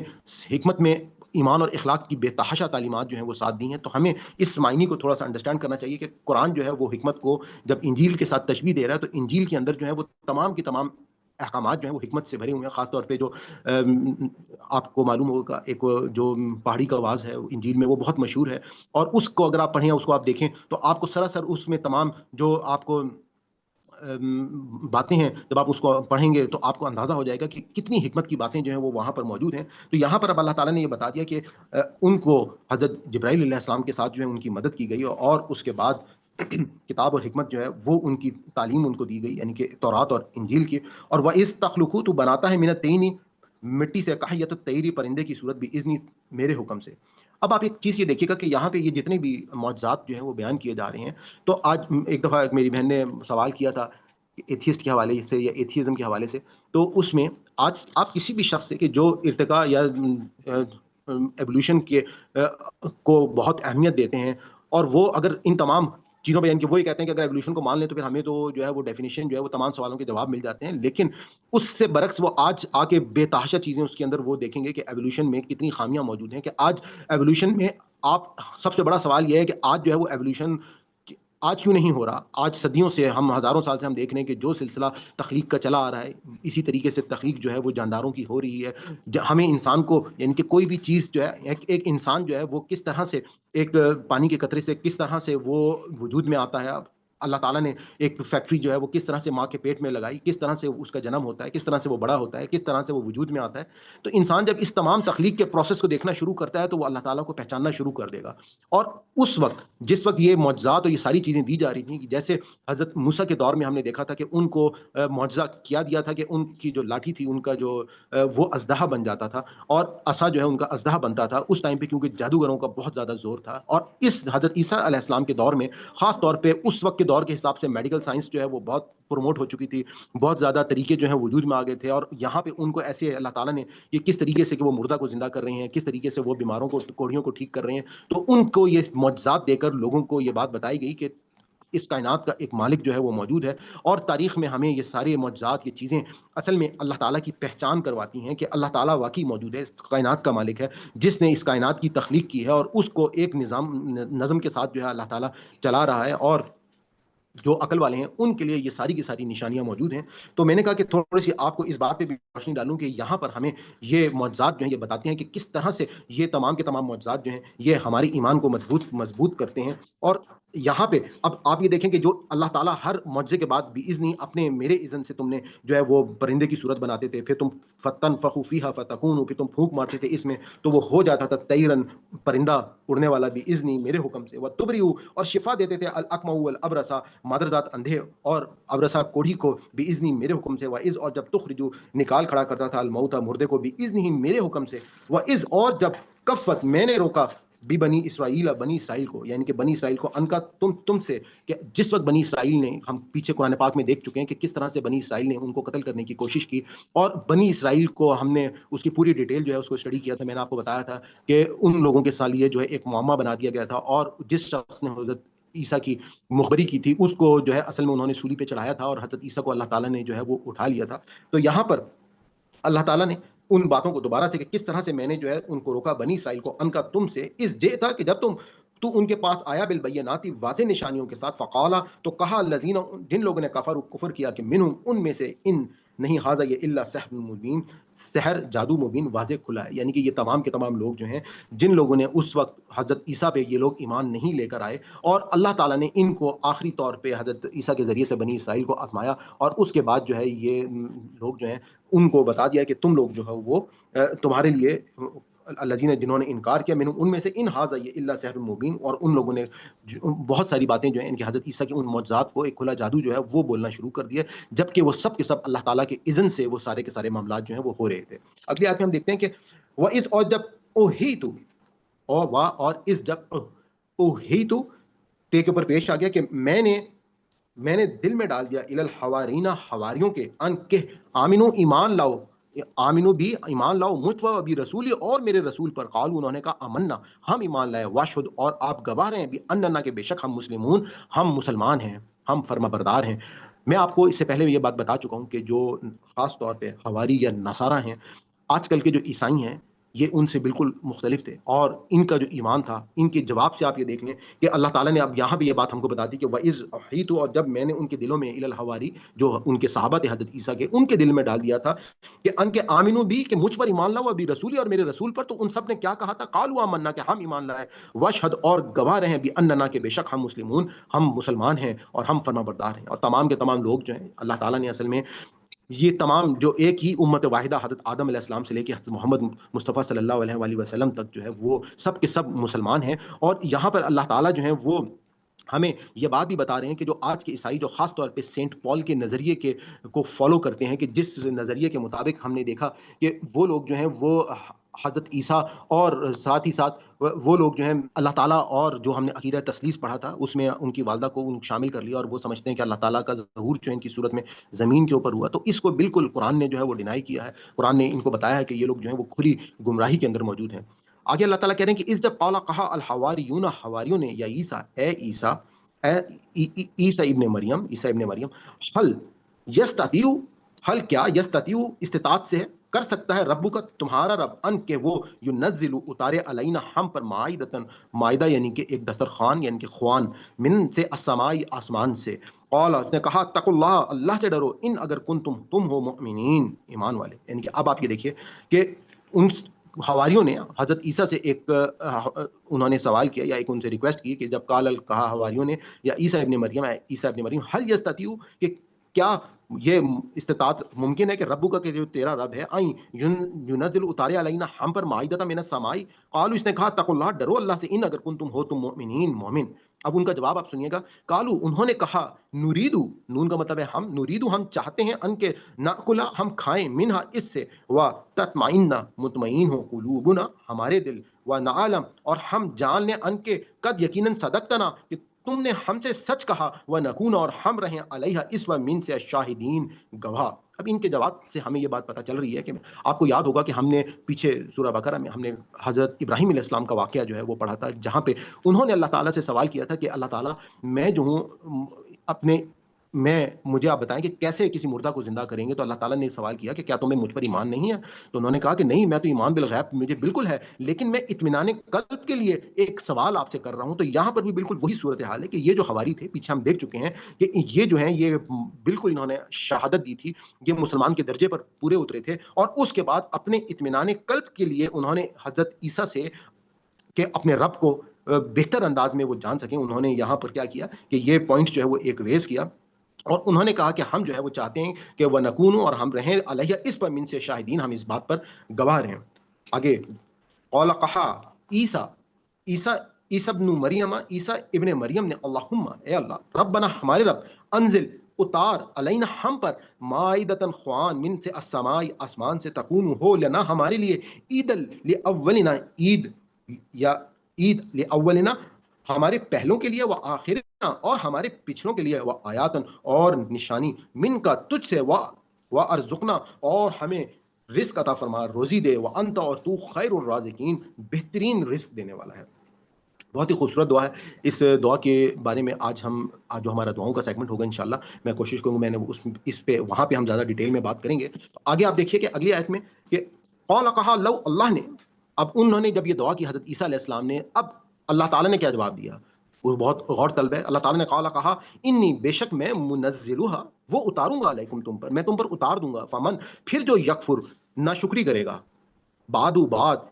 حکمت میں ایمان اور اخلاق کی بے تحاشا تعلیمات جو ہیں وہ ساتھ دی ہیں. تو ہمیں اس معنی کو تھوڑا سا انڈرسٹینڈ کرنا چاہیے کہ قرآن جو ہے وہ حکمت کو جب انجیل کے ساتھ تشبیہ دے رہا ہے تو انجیل کے اندر جو ہے وہ تمام کی تمام احکامات جو ہیں وہ حکمت سے بھرے ہوئے ہیں. خاص طور پہ جو آپ کو معلوم ہوگا ایک جو پہاڑی کا آواز ہے انجیل میں وہ بہت مشہور ہے, اور اس کو اگر آپ پڑھیں, اس کو آپ دیکھیں تو آپ کو سراسر اس میں تمام جو آپ کو باتیں ہیں، جب آپ اس کو پڑھیں گے تو آپ کو اندازہ ہو جائے گا کہ کتنی حکمت کی باتیں جو ہیں وہ وہاں پر موجود ہیں۔ تو یہاں پر اب اللہ تعالیٰ نے یہ بتا دیا کہ ان کو حضرت جبرائیل علیہ السلام کے ساتھ جو ہے ان کی مدد کی گئی، اور اس کے بعد کتاب اور حکمت جو ہے وہ ان کی تعلیم ان کو دی گئی، یعنی کہ تورات اور انجیل کی۔ اور وَإِذْ تَخْلُقُ، تو بناتا ہے من الطِّينِ، مٹی سے، کَحْيَةُ الطَّيْرِ، پرندے کی صورت، بِإِذْنِ، میرے حکم سے۔ اب آپ ایک چیز یہ دیکھیے گا کہ یہاں پہ یہ جتنے بھی معجزات جو ہیں وہ بیان کیے جا رہے ہیں، تو آج ایک دفعہ ایک میری بہن نے سوال کیا تھا ایتھیسٹ کے حوالے سے یا ایتھیزم کے حوالے سے، تو اس میں آج آپ کسی بھی شخص سے کہ جو ارتقاء یا ایولیوشن کے کو بہت اہمیت دیتے ہیں، اور وہ اگر ان تمام چیزوں پہ، یعنی کہ وہ یہ کہتے ہیں کہ اگر ایولیوشن کو مان لیں تو پھر ہمیں تو جو ہے وہ ڈیفینیشن جو ہے وہ تمام سوالوں کے جواب مل جاتے ہیں، لیکن اس سے برعکس وہ آج آ کے بے تحاشا چیزیں اس کے اندر وہ دیکھیں گے کہ ایولیوشن میں کتنی خامیاں موجود ہیں، کہ آج ایولیوشن میں آپ، سب سے بڑا سوال یہ ہے کہ آج جو ہے وہ ایولیوشن آج کیوں نہیں ہو رہا؟ آج صدیوں سے، ہم ہزاروں سال سے ہم دیکھ رہے ہیں کہ جو سلسلہ تخلیق کا چلا آ رہا ہے، اسی طریقے سے تخلیق جو ہے وہ جانداروں کی ہو رہی ہے۔ ہمیں انسان کو، یعنی کہ کوئی بھی چیز جو ہے، ایک انسان جو ہے وہ کس طرح سے ایک پانی کے قطرے سے کس طرح سے وہ وجود میں آتا ہے، اللہ تعالیٰ نے ایک فیکٹری جو ہے وہ کس طرح سے ماں کے پیٹ میں لگائی، کس طرح سے اس کا جنم ہوتا ہے، کس طرح سے وہ بڑا ہوتا ہے، کس طرح سے وہ وجود میں آتا ہے۔ تو انسان جب اس تمام تخلیق کے پروسیس کو دیکھنا شروع کرتا ہے تو وہ اللہ تعالیٰ کو پہچاننا شروع کر دے گا۔ اور اس وقت، جس وقت یہ معجزات اور یہ ساری چیزیں دی جا رہی تھیں، کہ جیسے حضرت موسیٰ کے دور میں ہم نے دیکھا تھا کہ ان کو معجزہ کیا دیا تھا کہ ان کی جو لاٹھی تھی، ان کا جو وہ اژدہا بن جاتا تھا، اور عصا جو ہے ان کا اژدہا بنتا تھا اس ٹائم پہ، کیونکہ جادوگروں کا بہت زیادہ زور تھا۔ اور اس حضرت عیسیٰ علیہ السلام کے دور میں، خاص طور پہ اس وقت کے دور کے حساب سے، میڈیکل سائنس جو ہے وہ بہت پروموٹ ہو چکی تھی، بہت زیادہ طریقے جو ہیں وجود میں آ گئے تھے، اور یہاں پہ ان کو ایسے اللہ تعالیٰ نے یہ کس طریقے سے کہ وہ مردہ کو زندہ کر رہے ہیں، کس طریقے سے وہ بیماروں کو، کوڑھیوں کو ٹھیک کر رہے ہیں، تو ان کو یہ معجزات دے کر لوگوں کو یہ بات بتائی گئی کہ اس کائنات کا ایک مالک جو ہے وہ موجود ہے۔ اور تاریخ میں ہمیں یہ سارے معجزات، یہ چیزیں اصل میں اللہ تعالیٰ کی پہچان کرواتی ہیں کہ اللہ تعالیٰ واقعی موجود ہے، اس کائنات کا مالک ہے، جس نے اس کائنات کی تخلیق کی ہے، اور اس کو ایک نظم کے ساتھ جو ہے اللہ تعالیٰ چلا رہا ہے۔ اور جو عقل والے ہیں ان کے لیے یہ ساری کی ساری نشانیاں موجود ہیں۔ تو میں نے کہا کہ تھوڑی سی آپ کو اس بات پہ بھی روشنی ڈالوں کہ یہاں پر ہمیں یہ معجزات جو ہیں یہ بتاتے ہیں کہ کس طرح سے یہ تمام کے تمام معجزات جو ہیں یہ ہماری ایمان کو مضبوط کرتے ہیں۔ اور یہاں پہ اب آپ یہ دیکھیں کہ جو اللہ تعالیٰ ہر معجزے کے بعد بِإِذْنِ، اپنے میرے اذن سے تم نے جو ہے وہ پرندے کی صورت بناتے تھے، پھر تم فَتَنفَخُ فِيهَا فَتَكُونُ، پھر تم پھونک مارتے تھے اس میں تو وہ ہو جاتا تھا طَيْرًا، پرندہ اڑنے والا، بِإِذْنِ، میرے حکم سے، وَتُبْرِئُ، اور شفا دیتے تھے الْأَكْمَحَ وَالْأَبْرَصَ، مادرزاد اندھے اور ابرصا کوڑھی کو، بِإِذْنِ، میرے حکم سے، وَإِذْ، اور جب تخرجو، نکال کھڑا کرتا تھا، الموتى، مردے کو، بِإِذْنِهِ، میرے حکم سے، وَإِذْ، اور جب کفت، میں نے روکا، بنی اسرائیل، بنی اسرائیل کو، یعنی کہ بنی اسرائیل کو، ان کا تم سے، کہ جس وقت بنی اسرائیل نے، ہم پیچھے قرآن پاک میں دیکھ چکے ہیں کہ کس طرح سے بنی اسرائیل نے ان کو قتل کرنے کی کوشش کی، اور بنی اسرائیل کو ہم نے اس کی پوری ڈیٹیل جو ہے اس کو اسٹڈی کیا تھا۔ میں نے آپ کو بتایا تھا کہ ان لوگوں کے ساتھ یہ جو ہے ایک معمہ بنا دیا گیا تھا، اور جس شخص نے حضرت عیسیٰ کی مخبری کی تھی اس کو جو ہے اصل میں انہوں نے سولی پہ چڑھایا تھا، اور حضرت عیسیٰ کو اللہ تعالیٰ نے جو ہے وہ اٹھا لیا تھا۔ تو یہاں پر اللہ تعالیٰ نے ان باتوں کو دوبارہ سے کہ کس طرح سے میں نے جو ہے ان کو روکا، بنی اسرائیل کو، ان کا تم سے، اس جے تھا کہ جب تو ان کے پاس آیا، بالبینات، واضح نشانیوں کے ساتھ، فقالا، تو کہا، الذین، جن لوگوں نے کفر کیا، کہ منہم، ان میں سے، ان نہیں، ھذا، یہ، الا سحر مبین، سحر، جادو مبین، واضح کھلا ہے، یعنی کہ یہ تمام کے تمام لوگ جو ہیں جن لوگوں نے اس وقت حضرت عیسیٰ پہ یہ لوگ ایمان نہیں لے کر آئے، اور اللہ تعالیٰ نے ان کو آخری طور پہ حضرت عیسیٰ کے ذریعے سے بنی اسرائیل کو آزمایا، اور اس کے بعد جو ہے یہ لوگ جو ہیں ان کو بتا دیا کہ تم لوگ جو ہے وہ تمہارے لیے، الذین، جنہوں نے انکار کیا، منہم، ان میں سے، ان ھذا، یہ، الا سحر مبین، اور ان لوگوں نے بہت ساری باتیں جو ہیں ان کی حضرت عیسیٰ کی ان معجزات کو ایک کھلا جادو جو ہے وہ بولنا شروع کر دیا، جبکہ وہ سب کے سب اللہ تعالیٰ کے اذن سے وہ سارے کے سارے معاملات جو ہیں وہ ہو رہے تھے۔ اگلی آیت میں ہم دیکھتے ہیں کہ وَإِذْ، اور جب، اوہیتو، اور اس جب، اوہیتو، تے کے اوپر پیش آ گیا کہ میں نے دل میں ڈال دیا، الحوارین، حواریوں کے، ان کہ آمنو، ایمان لاؤ، آمنو بھی، ایمان لاؤ، مجھ و ابی رسولی، اور میرے رسول پر، قالوا، انہوں نے کہا، آمنا، ہم ایمان لائے، واشہد، اور آپ گواہ رہے ہیں، بھی اننا، کہ بے شک ہم مسلمون، ہم مسلمان ہیں، ہم فرما بردار ہیں۔ میں آپ کو اس سے پہلے یہ بات بتا چکا ہوں کہ جو خاص طور پہ حواری یا نصارہ ہیں، آج کل کے جو عیسائی ہیں، یہ ان سے بالکل مختلف تھے، اور ان کا جو ایمان تھا، ان کے جواب سے آپ یہ دیکھ لیں کہ اللہ تعالیٰ نے اب یہاں بھی یہ بات ہم کو بتا دی کہ وَإِذْ أُوحِيتُ، اور جب میں نے ان کے دلوں میں إِلَى الْحَوَارِيِّ، جو ان کے صحابہ تھے حضرت عیسیٰ کے، ان کے دل میں ڈال دیا تھا کہ ان کے آمنو بھی، کہ مجھ پر ایمان لاؤ، ابھی رسولی، اور میرے رسول پر، تو ان سب نے کیا کہا تھا؟ قالوا آمنا، کہ ہم ایمان لائے، واشہد، اور گواہ رہے، بأننا، کہ بے شک ہم مسلمون، ہم مسلمان ہیں اور ہم فرما بردار ہیں۔ اور تمام کے تمام لوگ جو ہیں، اللہ تعالیٰ نے اصل میں یہ تمام جو ایک ہی امت واحدہ حضرت آدم علیہ السلام سے لے کے حضرت محمد مصطفیٰ صلی اللہ علیہ وآلہ وسلم تک جو ہے وہ سب کے سب مسلمان ہیں۔ اور یہاں پر اللہ تعالیٰ جو ہے وہ ہمیں یہ بات بھی بتا رہے ہیں کہ جو آج کے عیسائی جو خاص طور پہ سینٹ پال کے نظریے کے کو فالو کرتے ہیں، کہ جس نظریے کے مطابق ہم نے دیکھا کہ وہ لوگ جو ہیں وہ حضرت عیسیٰ اور ساتھ ہی ساتھ وہ لوگ جو ہیں اللہ تعالیٰ، اور جو ہم نے عقیدہ تثلیث پڑھا تھا اس میں ان کی والدہ کو ان شامل کر لیا، اور وہ سمجھتے ہیں کہ اللہ تعالیٰ کا ظہور جو ہے ان کی صورت میں زمین کے اوپر ہوا، تو اس کو بالکل قرآن نے جو ہے وہ ڈینائی کیا ہے۔ قرآن نے ان کو بتایا ہے کہ یہ لوگ جو ہیں وہ کھلی گمراہی کے اندر موجود ہیں۔ آگے اللہ تعالیٰ کہہ رہے ہیں کہ اس جب قال کہا الحواریون، حواریوں نے، یا عیسیٰ، اے عیسیٰ، عیسیٰ ابن مریم، عیسیٰ ابن مریم، حل یستطیع، حل کیا، یستطیع استطاعت سے ہے، کر سکتا ہے، ربو کا تمہارا رب، ان کہ وہ ینزل اتارے علینا ہم پر، مائدتن، مائدہ یعنی کہ ایک دسترخوان، یعنی کہ خوان، من سے السمائی، آسمان سے، قال، اس نے کہا، تقوا اللہ، اللہ سے ڈرو، ان اگر تم ہو مؤمنین، ایمان والے۔ یعنی کہ اب آپ یہ دیکھیے کہ ان حواریوں نے حضرت عیسیٰ سے ایک انہوں نے سوال کیا، یا ایک ان سے ریکویسٹ کی، کہ جب کہا حواریوں نے یا عیسیٰ ابن مریم، عیسیٰ ابن مریم، حل یستطیع، کہ کیا یہ استطاعت ممکن ہے کہ ربو کا، کہ جو تیرا رب ہے، آئیں ینزل اتارے علینا ہم پر، مائدۃ من السماء، قالو، اس نے کہا، تقوا اللہ، ڈرو اللہ سے، ان اگر تم ہو تم مؤمنین، مومن۔ اب ان کا جواب آپ سنیے گا، قالو، انہوں نے کہا، نوریدو، نون کا مطلب ہے ہم، نوریدو، ہم چاہتے ہیں، ان کے ناکلا، ہم کھائیں، منہا، اس سے، و تطمئن، مطمئن ہو، قلوبنا، ہمارے دل، و نعلم، اور ہم جان لیں، ان کے قد یقیناً صدقتنا، کہ تم نے ہم سے سچ کہا، و نکون، اور ہم رہیں، علیہ، اس و من سے، شاہدین، گواہ۔ اب ان کے جواب سے ہمیں یہ بات پتہ چل رہی ہے کہ آپ کو یاد ہوگا کہ ہم نے پیچھے سورہ بقرہ میں ہم نے حضرت ابراہیم علیہ السلام کا واقعہ جو ہے وہ پڑھا تھا، جہاں پہ انہوں نے اللہ تعالیٰ سے سوال کیا تھا کہ اللہ تعالیٰ، میں جو ہوں مجھے آپ بتائیں کہ کیسے کسی مردہ کو زندہ کریں گے؟ تو اللہ تعالیٰ نے سوال کیا کہ کیا تمہیں مجھ پر ایمان نہیں ہے؟ تو انہوں نے کہا کہ نہیں، میں تو ایمان بالغیب مجھے بالکل ہے، لیکن میں اطمینان قلب کے لیے ایک سوال آپ سے کر رہا ہوں۔ تو یہاں پر بھی بالکل وہی صورتحال ہے کہ یہ جو حواری تھے، پیچھے ہم دیکھ چکے ہیں کہ یہ جو ہیں یہ بالکل انہوں نے شہادت دی تھی، یہ مسلمان کے درجے پر پورے اترے تھے، اور اس کے بعد اپنے اطمینان قلب کے لیے انہوں نے حضرت عیسیٰ سے کہ اپنے رب کو بہتر انداز میں وہ جان سکیں، انہوں نے یہاں پر کیا کیا کہ یہ پوائنٹ جو ہے وہ ایک ریز کیا، اور انہوں نے کہا کہ ہم جو ہے وہ چاہتے ہیں کہ وہ نکون، اور ہم رہیں، علیہ، اس پر من سے، شاہدین، ہم اس بات پر گواہ رہیں۔ آگے، قال، کہا، عیسیٰ ابن مریم، عیسیٰ ابن مریم نے، اللہم، اے اللہ، ربنا، ہمارے رب، انزل، اتار، علینا، ہم پر، مائدتن، خوان، من سے السماء، آسمان سے، تکون، ہو، لنا، ہمارے لیے، عید لاولنا، عید یا عید لاولنا، ہمارے پہلوں کے لیے، وہ آخرنا، اور ہمارے پچھلوں کے لیے، وہ آیاتن، اور نشانی، من کا، تجھ سے، وہ ارزقنا، اور ہمیں رزق عطا فرما، روزی دے، وہ انت، اور تو، خیر الرازقین، بہترین رزق دینے والا ہے۔ بہت ہی خوبصورت دعا ہے۔ اس دعا کے بارے میں آج جو ہمارا دعاؤں کا سیگمنٹ ہوگا انشاءاللہ، میں کوشش کروں گا، میں نے اس پہ وہاں پہ ہم زیادہ ڈیٹیل میں بات کریں گے۔ تو آگے آپ دیکھیے کہ اگلی آیت میں کہ قال، کہا، لو، اللہ نے، اب انہوں نے جب یہ دعا کی حضرت عیسیٰ علیہ السلام نے، اب اللہ تعالیٰ نے کیا جواب دیا، وہ بہت غور طلب ہے۔ اللہ تعالیٰ نے قال، کہا، انی، بے شک میں، منزلھا، وہ اتاروں گا، علیکم، تم پر، میں تم پر اتار دوں گا، فمن، پھر جو یکفر، ناشکری کرے گا، بعد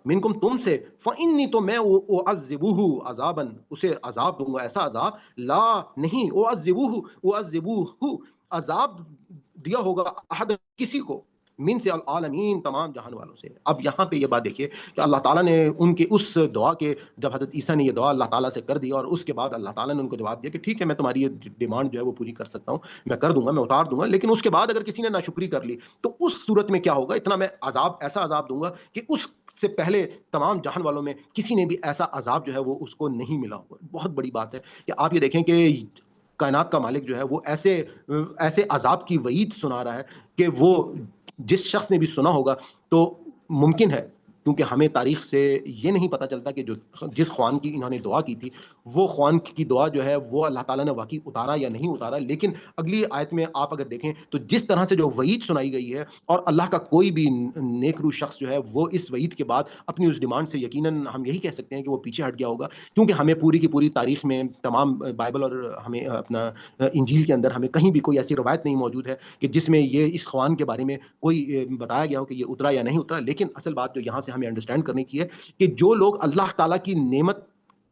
منکم، تم سے، فانی، تو میں، اعذبہ، عذاباً، اسے عذاب دوں گا، ایسا عذاب، لا، نہیں، اعذبہ، عذاب دیا ہوگا، احد، کسی کو، من سے العالمین، تمام جہان والوں سے۔ اب یہاں پہ یہ بات دیکھیے کہ اللہ تعالیٰ نے ان کے اس دعا کے، جب حضرت عیسیٰ نے یہ دعا اللہ تعالیٰ سے کر دی، اور اس کے بعد اللہ تعالیٰ نے ان کو جواب دیا کہ ٹھیک ہے، میں تمہاری یہ ڈیمانڈ جو ہے وہ پوری کر سکتا ہوں، میں کر دوں گا، میں اتار دوں گا، لیکن اس کے بعد اگر کسی نے ناشکری کر لی تو اس صورت میں کیا ہوگا، اتنا میں عذاب، ایسا عذاب دوں گا کہ اس سے پہلے تمام جہان والوں میں کسی نے بھی ایسا عذاب جو ہے وہ اس کو نہیں ملا ہوگا۔ بہت بڑی بات ہے کہ آپ یہ دیکھیں کہ کائنات کا مالک جو ہے وہ ایسے عذاب کی وعید سنا رہا ہے کہ وہ جس شخص نے بھی سنا ہوگا تو ممکن ہے کیونکہ ہمیں تاریخ سے یہ نہیں پتہ چلتا کہ جس خوان کی انہوں نے دعا کی تھی وہ خوان کی دعا جو ہے وہ اللہ تعالیٰ نے واقعی اتارا یا نہیں اتارا. لیکن اگلی آیت میں آپ اگر دیکھیں تو جس طرح سے جو وعید سنائی گئی ہے، اور اللہ کا کوئی بھی نیک روح شخص جو ہے وہ اس وعید کے بعد اپنی اس ڈیمانڈ سے یقیناً ہم یہی کہہ سکتے ہیں کہ وہ پیچھے ہٹ گیا ہوگا، کیونکہ ہمیں پوری کی پوری تاریخ میں تمام بائبل اور ہمیں اپنا انجیل کے اندر ہمیں کہیں بھی کوئی ایسی روایت نہیں موجود ہے کہ جس میں یہ اس خوان کے بارے میں کوئی بتایا گیا ہو کہ یہ اترا یا نہیں اترا. لیکن اصل بات جو یہاں سے ہمیں انڈرسٹینڈ کرنے کی ہے کہ جو لوگ اللہ تعالیٰ کی نعمت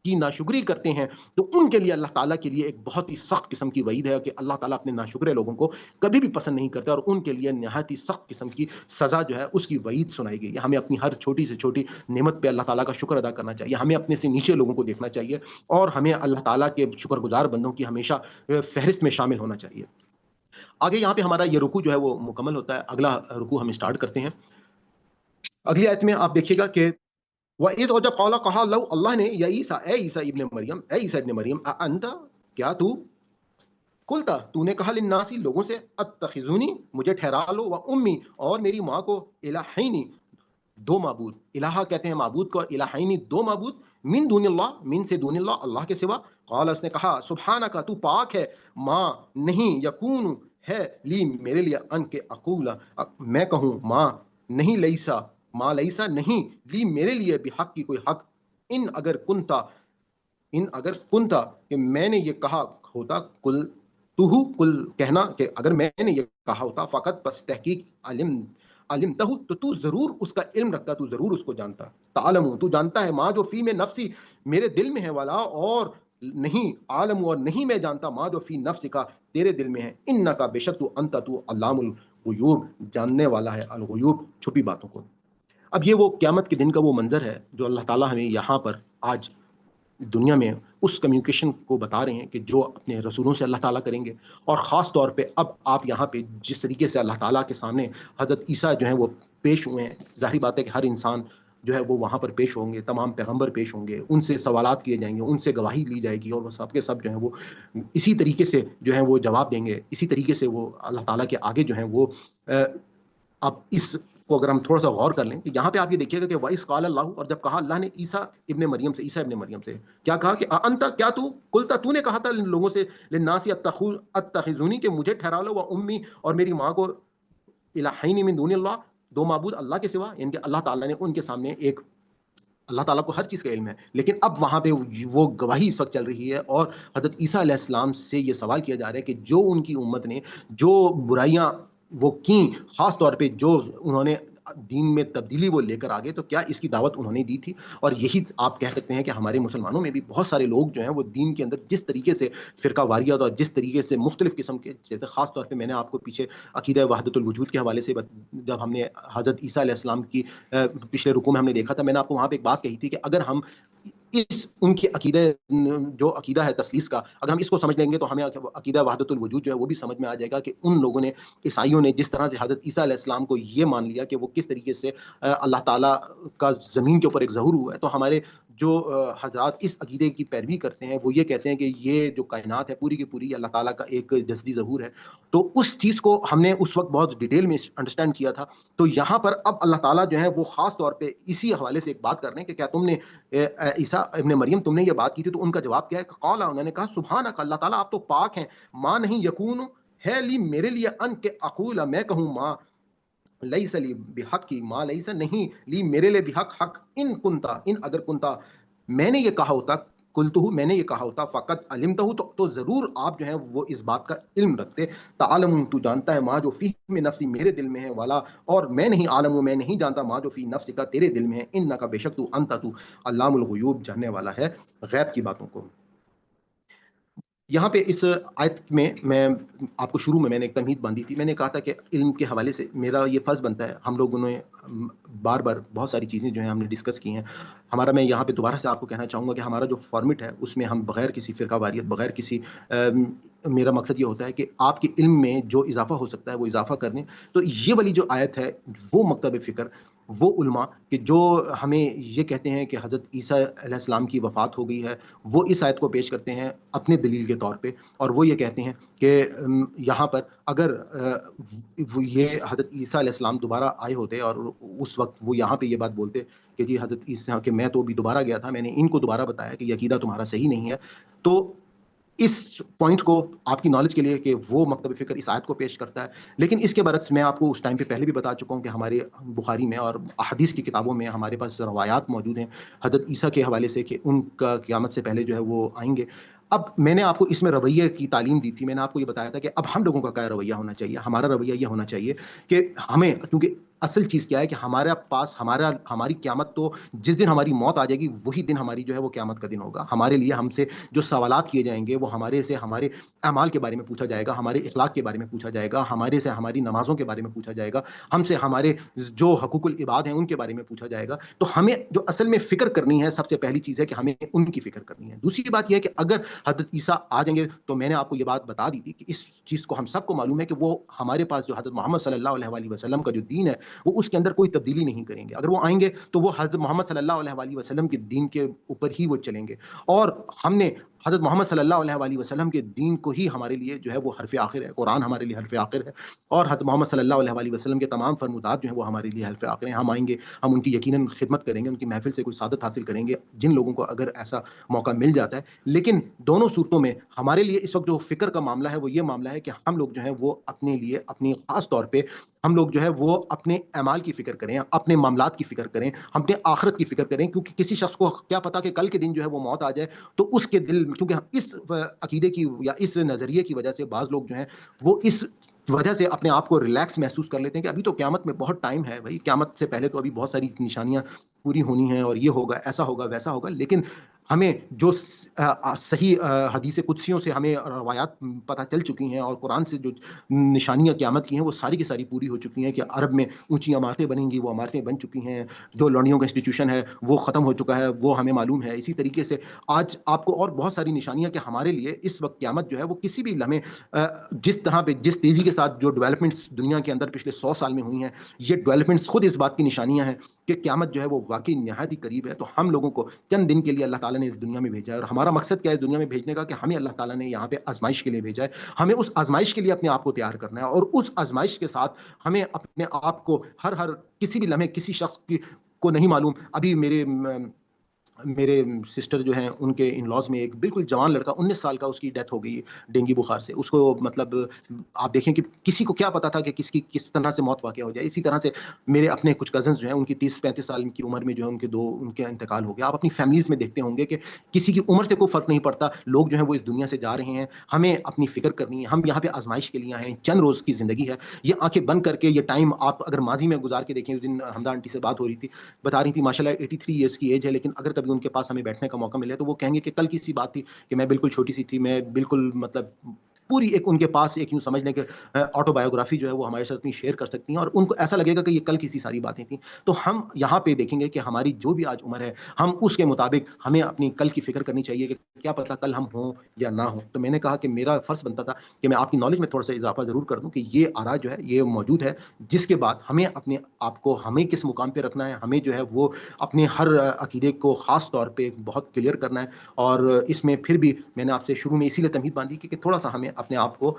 کی ناشکری کرتے ہیں تو ان کے لیے اللہ تعالیٰ کے لیے ایک بہت ہی سخت قسم کی وعید ہے کہ اللہ تعالیٰ اپنے ناشکرے لوگوں کو کبھی بھی پسند نہیں کرتا، اور ان کے لیے نہایت ہی سخت قسم کی سزا جو ہے اس کی وعید سنائی گئی ہے. ہمیں اپنی ہر چھوٹی سے چھوٹی نعمت پہ اللہ تعالیٰ کا شکر ادا کرنا چاہیے، ہمیں اپنے سے نیچے لوگوں کو دیکھنا چاہیے، اور ہمیں اللہ تعالیٰ کے شکر گزار بندوں کی ہمیشہ فہرست میں شامل ہونا چاہیے. آگے یہاں پہ ہمارا یہ رکوع جو ہے وہ مکمل ہوتا ہے. اگلا رکوع ہم اسٹارٹ کرتے ہیں. اگلی آیت میں آپ دیکھیے گا کہ وَإِذْ، اور جب قَالَ کہا لو اللہ نے یا عیسیٰ، اے عیسیٰ ابن مریم، اے عیسیٰ ابن مریم، انت، کیا تو، قلتا، تو نے کہا، للناسی، لوگوں سے، اتخذونی، مجھے ٹھہرا لو، و امی، اور میری ماں کو، الہینی، دو معبود. الہ کہتے ہیں معبود کو، اور الہینی دو معبود، من دون اللہ، من سے دون اللہ، اللہ کے سوا. قال، اس نے کہا، سبحانک، تو پاک ہے، ماں نہیں، یکون ہے، لی میرے لیے، ان کے اقول، میں کہوں، ماں نہیں، لیسا، ماں لیسا نہیں، لی میرے لیے، بحق کی کوئی حق، ان اگر کنتا کہ میں نے یہ کہا ہوتا، کل کل کہنا کہ اگر میں نے یہ کہا ہوتا، فقط پس تحقیق، علمتہ، تو ضرور اس کا علم رکھتا، تو ضرور اس کو جانتا. تعلم، تو جانتا ہے، ماں جو فی میں نفسی، میرے دل میں ہے، والا، اور نہیں، عالم، اور نہیں میں جانتا، ماں جو فی نفس کا، تیرے دل میں ہے، انکا، بے شک تو، انت، تو علام الغیوب، جاننے والا ہے الغیوب، چھپی باتوں کو. اب یہ وہ قیامت کے دن کا وہ منظر ہے جو اللہ تعالیٰ ہمیں یہاں پر آج دنیا میں اس کمیونیکیشن کو بتا رہے ہیں کہ جو اپنے رسولوں سے اللہ تعالیٰ کریں گے. اور خاص طور پہ اب آپ یہاں پہ جس طریقے سے اللہ تعالیٰ کے سامنے حضرت عیسیٰ جو ہیں وہ پیش ہوئے ہیں، ظاہری بات ہے کہ ہر انسان جو ہے وہ وہاں پر پیش ہوں گے، تمام پیغمبر پیش ہوں گے، ان سے سوالات کیے جائیں گے، ان سے گواہی لی جائے گی، اور وہ سب کے سب جو ہیں وہ اسی طریقے سے جو ہیں وہ جواب دیں گے، اسی طریقے سے وہ اللہ تعالیٰ کے آگے جو ہیں وہ اب اس کو اگر ہم تھوڑا سا غور کر لیں کہ یہاں پہ آپ یہ دیکھیے گا کہ وَإِذْ قَالَ اللَّهُ، اور جب کہا اللہ نے عیسیٰ ابن مریم سے کیا کہا کہ انت، کیا تو، قلتا، تو نے کہا تھا لوگوں سے، للناس اتخذونی، کہ مجھے ٹھہرا لو، و امی، اور میری ماں کو، الہین من دون اللہ، دو معبود اللہ کے سوا. یعنی کہ اللہ تعالیٰ نے ان کے سامنے ایک، اللہ تعالیٰ کو ہر چیز کا علم ہے، لیکن اب وہاں پہ وہ گواہی اس وقت چل رہی ہے، اور حضرت عیسیٰ علیہ السلام سے یہ سوال کیا جا رہا ہے کہ جو ان کی امت نے جو برائیاں وہ کی، خاص طور پہ جو انہوں نے دین میں تبدیلی وہ لے کر آگے، تو کیا اس کی دعوت انہوں نے دی تھی؟ اور یہی آپ کہہ سکتے ہیں کہ ہمارے مسلمانوں میں بھی بہت سارے لوگ جو ہیں وہ دین کے اندر جس طریقے سے فرقہ واریت اور جس طریقے سے مختلف قسم کے، جیسے خاص طور پہ میں نے آپ کو پیچھے عقیدہ وحدت الوجود کے حوالے سے جب ہم نے حضرت عیسیٰ علیہ السلام کی پچھلے رکوع میں ہم نے دیکھا تھا، میں نے آپ کو وہاں پہ ایک بات کہی تھی کہ اگر ہم ان کی عقیدہ، جو عقیدہ ہے تثلیث کا، اگر ہم اس کو سمجھ لیں گے تو ہمیں عقیدہ وحدت الوجود جو ہے وہ بھی سمجھ میں آ جائے گا کہ ان لوگوں نے، عیسائیوں نے، جس طرح سے حضرت عیسیٰ علیہ السلام کو یہ مان لیا کہ وہ کس طریقے سے اللہ تعالیٰ کا زمین کے اوپر ایک ظہور ہوا ہے. تو ہمارے جو حضرات اس عقیدے کی پیروی کرتے ہیں وہ یہ کہتے ہیں کہ یہ جو کائنات ہے پوری کی پوری اللہ تعالیٰ کا ایک جسدی ظہور ہے. تو اس چیز کو ہم نے اس وقت بہت ڈیٹیل میں انڈرسٹینڈ کیا تھا. تو یہاں پر اب اللہ تعالیٰ جو ہے وہ خاص طور پہ اسی حوالے سے ایک بات کر رہے ہیں کہ کیا تم نے عیسیٰ ابن مریم، تم نے یہ بات کی تھی؟ تو ان کا جواب کیا ہے؟ قال، انہوں نے کہا، سبحانک، اللہ تعالیٰ آپ تو پاک ہیں، ماں نہیں، یکون ہے، لی میرے لیے، ان کے اقول، میں کہوں، ماں لیس لی بحق کی، ماں لیسا نہیں، لی میرے لیے، بحق حق، ان کنتا، ان اگر کنتا، میں نے یہ کہا ہوتا، قلتہ، میں نے یہ کہا ہوتا، فقط علمتہ، تو ضرور آپ جو ہیں وہ اس بات کا علم رکھتے. تعلم، تو جانتا ہے، ماں جو فی میں نفسی، میرے دل میں ہے، والا، اور میں نہیں، عالم، میں نہیں جانتا، ماں جو فی نفس کا، تیرے دل میں ہے، انکا، بے شک تو، انت، تو علام الغیوب، جاننے والا ہے غیب کی باتوں کو. یہاں پہ اس آیت میں آپ کو شروع میں نے ایک تمہید باندھی تھی. میں نے کہا تھا کہ علم کے حوالے سے میرا یہ فرض بنتا ہے. ہم لوگوں نے بار بہت ساری چیزیں جو ہیں ہم نے ڈسکس کی ہیں. ہمارا، میں یہاں پہ دوبارہ سے آپ کو کہنا چاہوں گا کہ ہمارا جو فارمیٹ ہے اس میں ہم بغیر کسی فرقہ واریت، بغیر کسی میرا مقصد یہ ہوتا ہے کہ آپ کے علم میں جو اضافہ ہو سکتا ہے وہ اضافہ کرنے. تو یہ والی جو آیت ہے وہ مکتب فکر وہ علماء کہ جو ہمیں یہ کہتے ہیں کہ حضرت عیسیٰ علیہ السلام کی وفات ہو گئی ہے، وہ اس آیت کو پیش کرتے ہیں اپنے دلیل کے طور پہ، اور وہ یہ کہتے ہیں کہ یہاں پر اگر یہ حضرت عیسیٰ علیہ السلام دوبارہ آئے ہوتے اور اس وقت وہ یہاں پہ یہ بات بولتے کہ جی حضرت عیسیٰ کہ میں تو ابھی دوبارہ گیا تھا، میں نے ان کو دوبارہ بتایا کہ یہ عقیدہ تمہارا صحیح نہیں ہے، تو اس پوائنٹ کو آپ کی نالج کے لیے کہ وہ مکتب فکر اس آیت کو پیش کرتا ہے. لیکن اس کے برعکس میں آپ کو اس ٹائم پہ پہلے بھی بتا چکا ہوں کہ ہمارے بخاری میں اور احادیث کی کتابوں میں ہمارے پاس روایات موجود ہیں حضرت عیسیٰ کے حوالے سے کہ ان کا قیامت سے پہلے جو ہے وہ آئیں گے. اب میں نے آپ کو اس میں رویہ کی تعلیم دی تھی، میں نے آپ کو یہ بتایا تھا کہ اب ہم لوگوں کا کیا رویہ ہونا چاہیے. ہمارا رویہ یہ ہونا چاہیے کہ ہمیں، کیونکہ اصل چیز کیا ہے کہ ہمارے پاس ہماری قیامت تو جس دن ہماری موت آ جائے گی وہی دن ہماری جو ہے وہ قیامت کا دن ہوگا. ہمارے لیے ہم سے جو سوالات کیے جائیں گے وہ ہمارے سے ہمارے اعمال کے بارے میں پوچھا جائے گا، ہمارے اخلاق کے بارے میں پوچھا جائے گا، ہمارے سے ہماری نمازوں کے بارے میں پوچھا جائے گا، ہم سے ہمارے جو حقوق العباد ہیں ان کے بارے میں پوچھا جائے گا. تو ہمیں جو اصل میں فکر کرنی ہے، سب سے پہلی چیز ہے کہ ہمیں ان کی فکر کرنی ہے. دوسری بات یہ ہے کہ اگر حضرت عیسیٰ آ جائیں گے تو میں نے آپ کو یہ بات بتا دی تھی کہ اس چیز کو ہم سب کو معلوم ہے کہ وہ ہمارے پاس جو حضرت محمد صلی اللہ علیہ وآلہ وسلم کا جو دین ہے وہ اس کے اندر کوئی تبدیلی نہیں کریں گے. اگر وہ آئیں گے تو وہ حضرت محمد صلی اللہ علیہ وآلہ وسلم کے دین کے اوپر ہی وہ چلیں گے، اور ہم نے حضرت محمد صلی اللہ علیہ وآلہ وسلم کے دین کو ہی ہمارے لیے جو ہے وہ حرف آخر ہے. قرآن ہمارے لیے حرف آخر ہے، اور حضرت محمد صلی اللہ علیہ وآلہ وسلم کے تمام فرمودات جو ہیں وہ ہمارے لیے حرف آخر ہیں. ہم آئیں گے، ہم ان کی یقیناً خدمت کریں گے، ان کی محفل سے کوئی سعادت حاصل کریں گے جن لوگوں کو اگر ایسا موقع مل جاتا ہے. لیکن دونوں صورتوں میں ہمارے لیے اس وقت جو فکر کا معاملہ ہے وہ یہ معاملہ ہے کہ ہم لوگ جو ہے وہ اپنے لیے اپنی خاص طور پہ ہم لوگ جو ہے وہ اپنے اعمال کی فکر کریں، اپنے معاملات کی فکر کریں، اپنے آخرت کی فکر کریں. کیونکہ کسی شخص کو کیا پتا کہ کل کے دن جو ہے وہ موت آ جائے تو اس کے دل، کیونکہ اس عقیدے کی یا اس نظریے کی وجہ سے بعض لوگ جو ہیں وہ اس وجہ سے اپنے آپ کو ریلیکس محسوس کر لیتے ہیں کہ ابھی تو قیامت میں بہت ٹائم ہے، بھائی قیامت سے پہلے تو ابھی بہت ساری نشانیاں پوری ہونی ہیں اور یہ ہوگا، ایسا ہوگا، ویسا ہوگا. لیکن ہمیں جو صحیح حدیث قدسیوں سے ہمیں روایات پتہ چل چکی ہیں اور قرآن سے جو نشانیاں قیامت کی ہیں وہ ساری کی ساری پوری ہو چکی ہیں کہ عرب میں اونچی عمارتیں بنیں گی، وہ عمارتیں بن چکی ہیں، جو لونڈیوں کا انسٹیٹیوشن ہے وہ ختم ہو چکا ہے، وہ ہمیں معلوم ہے. اسی طریقے سے آج آپ کو اور بہت ساری نشانیاں کہ ہمارے لیے اس وقت قیامت جو ہے وہ کسی بھی لمحے جس طرح پہ جس تیزی کے ساتھ جو ڈیولپمنٹس دنیا کے اندر پچھلے 100 سال میں ہوئی ہیں، یہ ڈیولپمنٹس خود اس بات کی نشانیاں ہیں کہ قیامت جو ہے وہ واقعی نہایت ہی قریب ہے. تو ہم لوگوں کو چند دن کے لیے اللہ تعالیٰ نے اس دنیا میں بھیجا ہے، اور ہمارا مقصد کیا ہے دنیا میں بھیجنے کا کہ ہمیں اللہ تعالیٰ نے یہاں پہ آزمائش کے لیے بھیجا ہے. ہمیں اس آزمائش کے لیے اپنے آپ کو تیار کرنا ہے، اور اس آزمائش کے ساتھ ہمیں اپنے آپ کو ہر کسی بھی لمحے کسی شخص کو نہیں معلوم. ابھی میرے سسٹر جو ہیں ان کے ان لاز میں ایک بالکل جوان لڑکا 19 سال کا، اس کی ڈیتھ ہو گئی ڈینگی بخار سے. اس کو مطلب آپ دیکھیں کہ کسی کو کیا پتا تھا کہ کس طرح سے موت واقع ہو جائے. اسی طرح سے میرے اپنے کچھ کزنز جو ہیں ان کی 30-35 سال کی عمر میں جو ہے ان کے انتقال ہو گیا. آپ اپنی فیملیز میں دیکھتے ہوں گے کہ کسی کی عمر سے کوئی فرق نہیں پڑتا، لوگ جو ہیں وہ اس دنیا سے جا رہے ہیں. ہمیں اپنی فکر کرنی ہے، ہم یہاں پہ آزمائش کے لیے ہیں، چند روز کی زندگی ہے. یہ آنکھیں بند کر کے یہ ٹائم آپ اگر ماضی میں گزار کے دیکھیں، اس دن حمدہ آنٹی سے بات ہو رہی تھی، بتا رہی تھی ماشاءاللہ 83 ایئرس کی ایج ہے، لیکن اگر کبھی ان کے پاس ہمیں بیٹھنے کا موقع ملے تو وہ کہیں گے کہ کل کی سی بات تھی کہ میں بالکل چھوٹی سی تھی، میں بالکل مطلب پوری ایک ان کے پاس ایک یوں سمجھ لیں کہ آٹو بایوگرافی جو ہے وہ ہمارے ساتھ اپنی شیئر کر سکتی ہیں، اور ان کو ایسا لگے گا کہ یہ کل کی سی ساری باتیں تھیں. تو ہم یہاں پہ دیکھیں گے کہ ہماری جو بھی آج عمر ہے ہم اس کے مطابق ہمیں اپنی کل کی فکر کرنی چاہیے کہ کیا پتا کل ہم ہوں یا نہ ہوں. تو میں نے کہا کہ میرا فرض بنتا تھا کہ میں آپ کی نالج میں تھوڑا سا اضافہ ضرور کر دوں کہ یہ آرا جو ہے یہ موجود ہے، جس کے بعد ہمیں اپنے آپ کو ہمیں کس مقام پہ رکھنا ہے، ہمیں جو ہے وہ اپنے ہر عقیدے کو خاص طور پہ بہت کلیئر کرنا ہے. اور اس میں پھر بھی میں نے آپ سے شروع میں اسی لیے تمہید باندھی کہ تھوڑا سا ہمیں اپنے آپ کو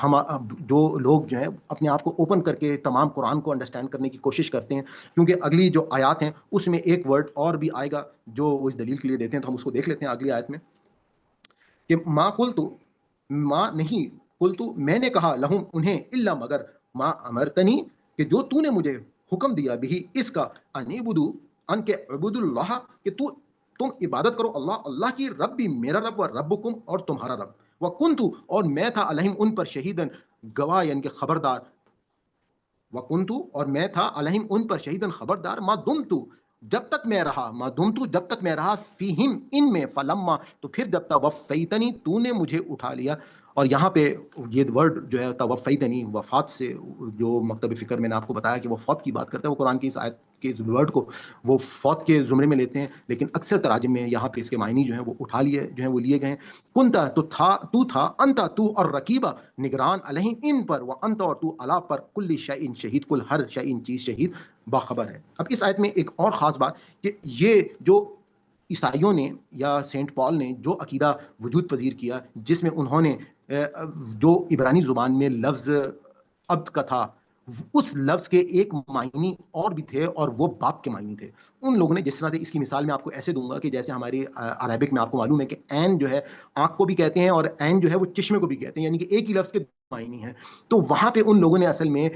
ہم جو لوگ جو ہیں اپنے آپ کو اوپن کر کے تمام قرآن کو انڈرسٹینڈ کرنے کی کوشش کرتے ہیں، کیونکہ اگلی جو آیات ہیں اس میں ایک ورڈ اور بھی آئے گا جو وہ اس دلیل کے لیے دیتے ہیں. تو ہم اس کو دیکھ لیتے ہیں اگلی آیت میں کہ ماں قلتو، ماں نہیں قلتو میں نے کہا لہم انہیں الا مگر ماں امرتنی کہ جو تو نے مجھے حکم دیا بھی اس کا انیبدو ان کے عبد اللہ کہ تم عبادت کرو اللہ کی، رب بھی میرا رب و ربکم اور تمہارا رب، وکنتو اور میں تھا علیہم ان پر شہیدن گواہ یعنی کہ خبردار، وکنتو اور میں تھا علیہم ان پر شہیدن خبردار، ما دمتو جب تک میں رہا، ما دمتو جب تک میں رہا، فیہم ان میں، فلما تو پھر جب تک، وفیتنی تو نے مجھے اٹھا لیا. اور یہاں پہ یہ ورڈ جو ہے توفیتنی وفات سے، جو مکتب فکر میں نے آپ کو بتایا کہ وہ فوت کی بات کرتا ہے، وہ قرآن کی اس آیت کے اس ورڈ کو وہ فوت کے زمرے میں لیتے ہیں، لیکن اکثر تراجم میں یہاں پہ اس کے معنی جو ہیں وہ اٹھا لیے جو ہیں وہ لیے گئے ہیں. کنتا تو تھا، انتا تو اور رقیبہ نگران علیہم ان پر، و انتا اور تو علا پر کل شیء شہید، کل ہر شیء چیز شہید، باخبر ہے۔ اب اس آیت میں ایک اور خاص بات کہ یہ جو عیسائیوں نے یا سینٹ پال نے جو عقیدہ وجود پذیر کیا، جس میں انہوں نے جو عبرانی زبان میں لفظ عبد کا تھا، اس لفظ کے ایک معنی اور بھی تھے اور وہ باپ کے معنی تھے۔ ان لوگوں نے جس طرح سے، اس کی مثال میں آپ کو ایسے دوں گا کہ جیسے ہماری عربک میں آپ کو معلوم ہے کہ عین جو ہے آنکھ کو بھی کہتے ہیں اور عین جو ہے وہ چشمے کو بھی کہتے ہیں، یعنی کہ ایک ہی لفظ کے معنی ہیں۔ تو وہاں پہ ان لوگوں نے اصل میں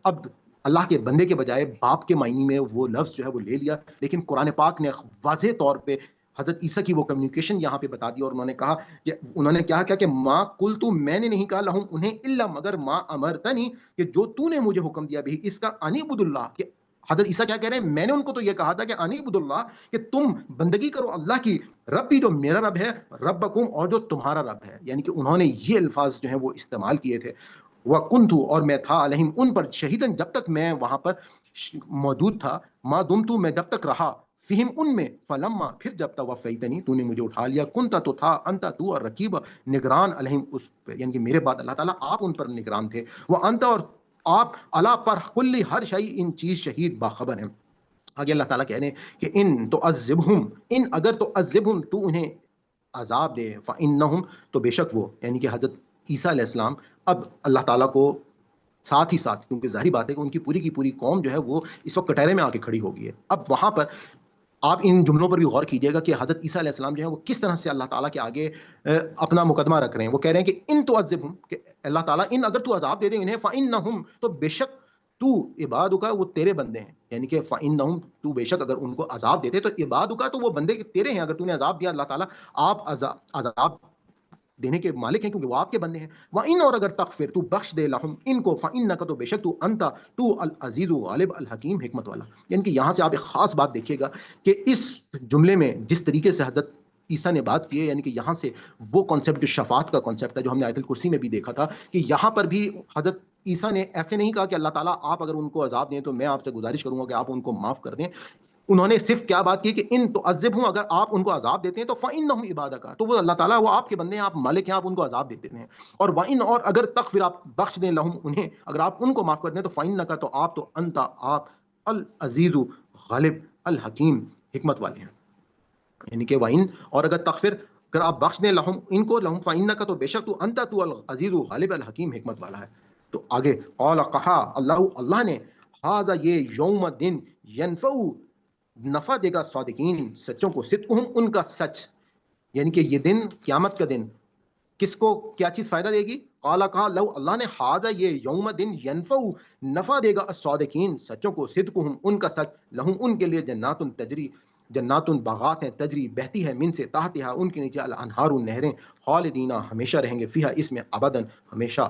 عبد، اللہ کے بندے کے بجائے باپ کے معنی میں وہ لفظ جو ہے وہ لے لیا۔ لیکن قرآن پاک نے واضح طور پہ حضرت عیسیٰ کی وہ کمیونیکیشن یہاں پہ بتا دی، اور انہوں نے کہا کہ انہوں نے کیا کہا کہ ماں کل تو، میں نے نہیں کہا لہم انہیں الا مگر ماں امرتنی، کہ جو تو نے مجھے حکم دیا بھی اس کا انی عبد اللہ، کہ حضرت عیسیٰ کیا کہہ رہے ہیں، میں نے ان کو تو یہ کہا تھا کہ انی عبد اللہ، کہ تم بندگی کرو اللہ کی، رب بھی جو میرا رب ہے، ربکم اور جو تمہارا رب ہے۔ یعنی کہ انہوں نے یہ الفاظ جو ہیں وہ استعمال کیے تھے۔ وَكُنْتُ اور میں تھا علیہم ان پر، شہیداً جب تک میں وہاں پر موجود تھا، ما دمتو میں جب تک رہا، فہم ان میں، فلما پھر جب توفیتنی تو نے مجھے اٹھا لیا، کنتا تو تھا، انتا تو اور رقیب نگران علیہم اس پہ، یعنی کہ میرے بعد اللہ تعالیٰ آپ ان پر نگران تھے، وہ انتا اور آپ اللہ پر کلی ہر شیء ان چیز شہید باخبر ہیں۔ آگے اللہ تعالیٰ کہہ رہے ہیں کہ ان تو عذبہم، ان اگر تو عذبہم تو انہیں عذاب دے، فانہم تو بے شک وہ، یعنی کہ حضرت عیسیٰ علیہ السلام اب اللہ تعالیٰ کو ساتھ ہی ساتھ، کیونکہ ظاہری بات ہے کہ ان کی پوری قوم جو ہے وہ اس وقت کٹہرے میں آ کے کھڑی ہو گئی ہے۔ اب وہاں پر آپ ان جملوں پر بھی غور کیجئے گا کہ حضرت عیسیٰ علیہ السلام جو ہے وہ کس طرح سے اللہ تعالیٰ کے آگے اپنا مقدمہ رکھ رہے ہیں۔ وہ کہہ رہے ہیں کہ ان تعذبہم، کہ اللہ تعالیٰ ان اگر تو عذاب دے دیں انہیں، فانہم تو بے شک تو عبادک وہ تیرے بندے ہیں، یعنی کہ فانہم تو بے شک اگر ان کو عذاب دیتے تو عبادک تو وہ بندے تیرے ہیں، اگر تو نے عذاب دیا اللہ تعالیٰ آپ عذاب دینے کے مالک ہیں کیونکہ وہ آپ کے بندے ہیں۔ وَإِنْ اور اگر تغفر تو بخش دے لہم ان کو، فإنک تو بے شک تو انت تو العزیز غالب الحکیم حکمت والا۔ یعنی کہ یہاں سے آپ ایک خاص بات دیکھیے گا کہ اس جملے میں جس طریقے سے حضرت عیسیٰ نے بات کی ہے، یعنی کہ یہاں سے وہ کانسیپٹ جو شفاعت کا کانسیپٹ ہے جو ہم نے آیت الکرسی میں بھی دیکھا تھا، کہ یہاں پر بھی حضرت عیسیٰ نے ایسے نہیں کہا کہ اللہ تعالیٰ آپ اگر ان کو عذاب دیں تو میں آپ سے گزارش کروں گا کہ آپ ان کو معاف کر دیں۔ انہوں نے صرف کیا بات کی کہ ان تو عذب ہوں، اگر آپ ان کو عذاب دیتے ہیں تو فإنہم عبادک، تو وہ اللہ تعالیٰ وہ آپ کے بندے ہیں، آپ مالک ہیں، آپ ان کو عذاب دیتے ہیں۔ اور وإن اور اگر تغفر آپ بخش دیں لہم انہیں، اگر آپ ان کو معاف کر دیں تو فإنک تو انت آپ العزیز غالب الحکیم حکمت والے ہیں۔ یعنی کہ وإن اور اگر تغفر، اگر آپ بخش دیں لہم ان کو، لہم فإنک تو بے شک تو انت تو العزیز غالب الحکیم حکمت والا ہے۔ تو آگے قال کہا اللہ نے، ھذا یہ یوم دن ینفع نفع دے گا صادقین سچوں کو، صدقہم ان کا سچ، یعنی کہ یہ دن قیامت کا دن کس کو کیا چیز فائدہ دے گی؟ قال کہا لو اللہ نے، ھذا یہ یوم دن ینفع نفع دے گا الصادقین سچوں کو، صدقہم ان کا سچ، لہم ان کے لیے جنات تجری، جنات باغات ہیں، تجری بہتی ہے، من سے تحتہا ان کے نیچے، الانہار نہریں، خالدین ہمیشہ رہیں گے، فیہا اس میں ابداً ہمیشہ،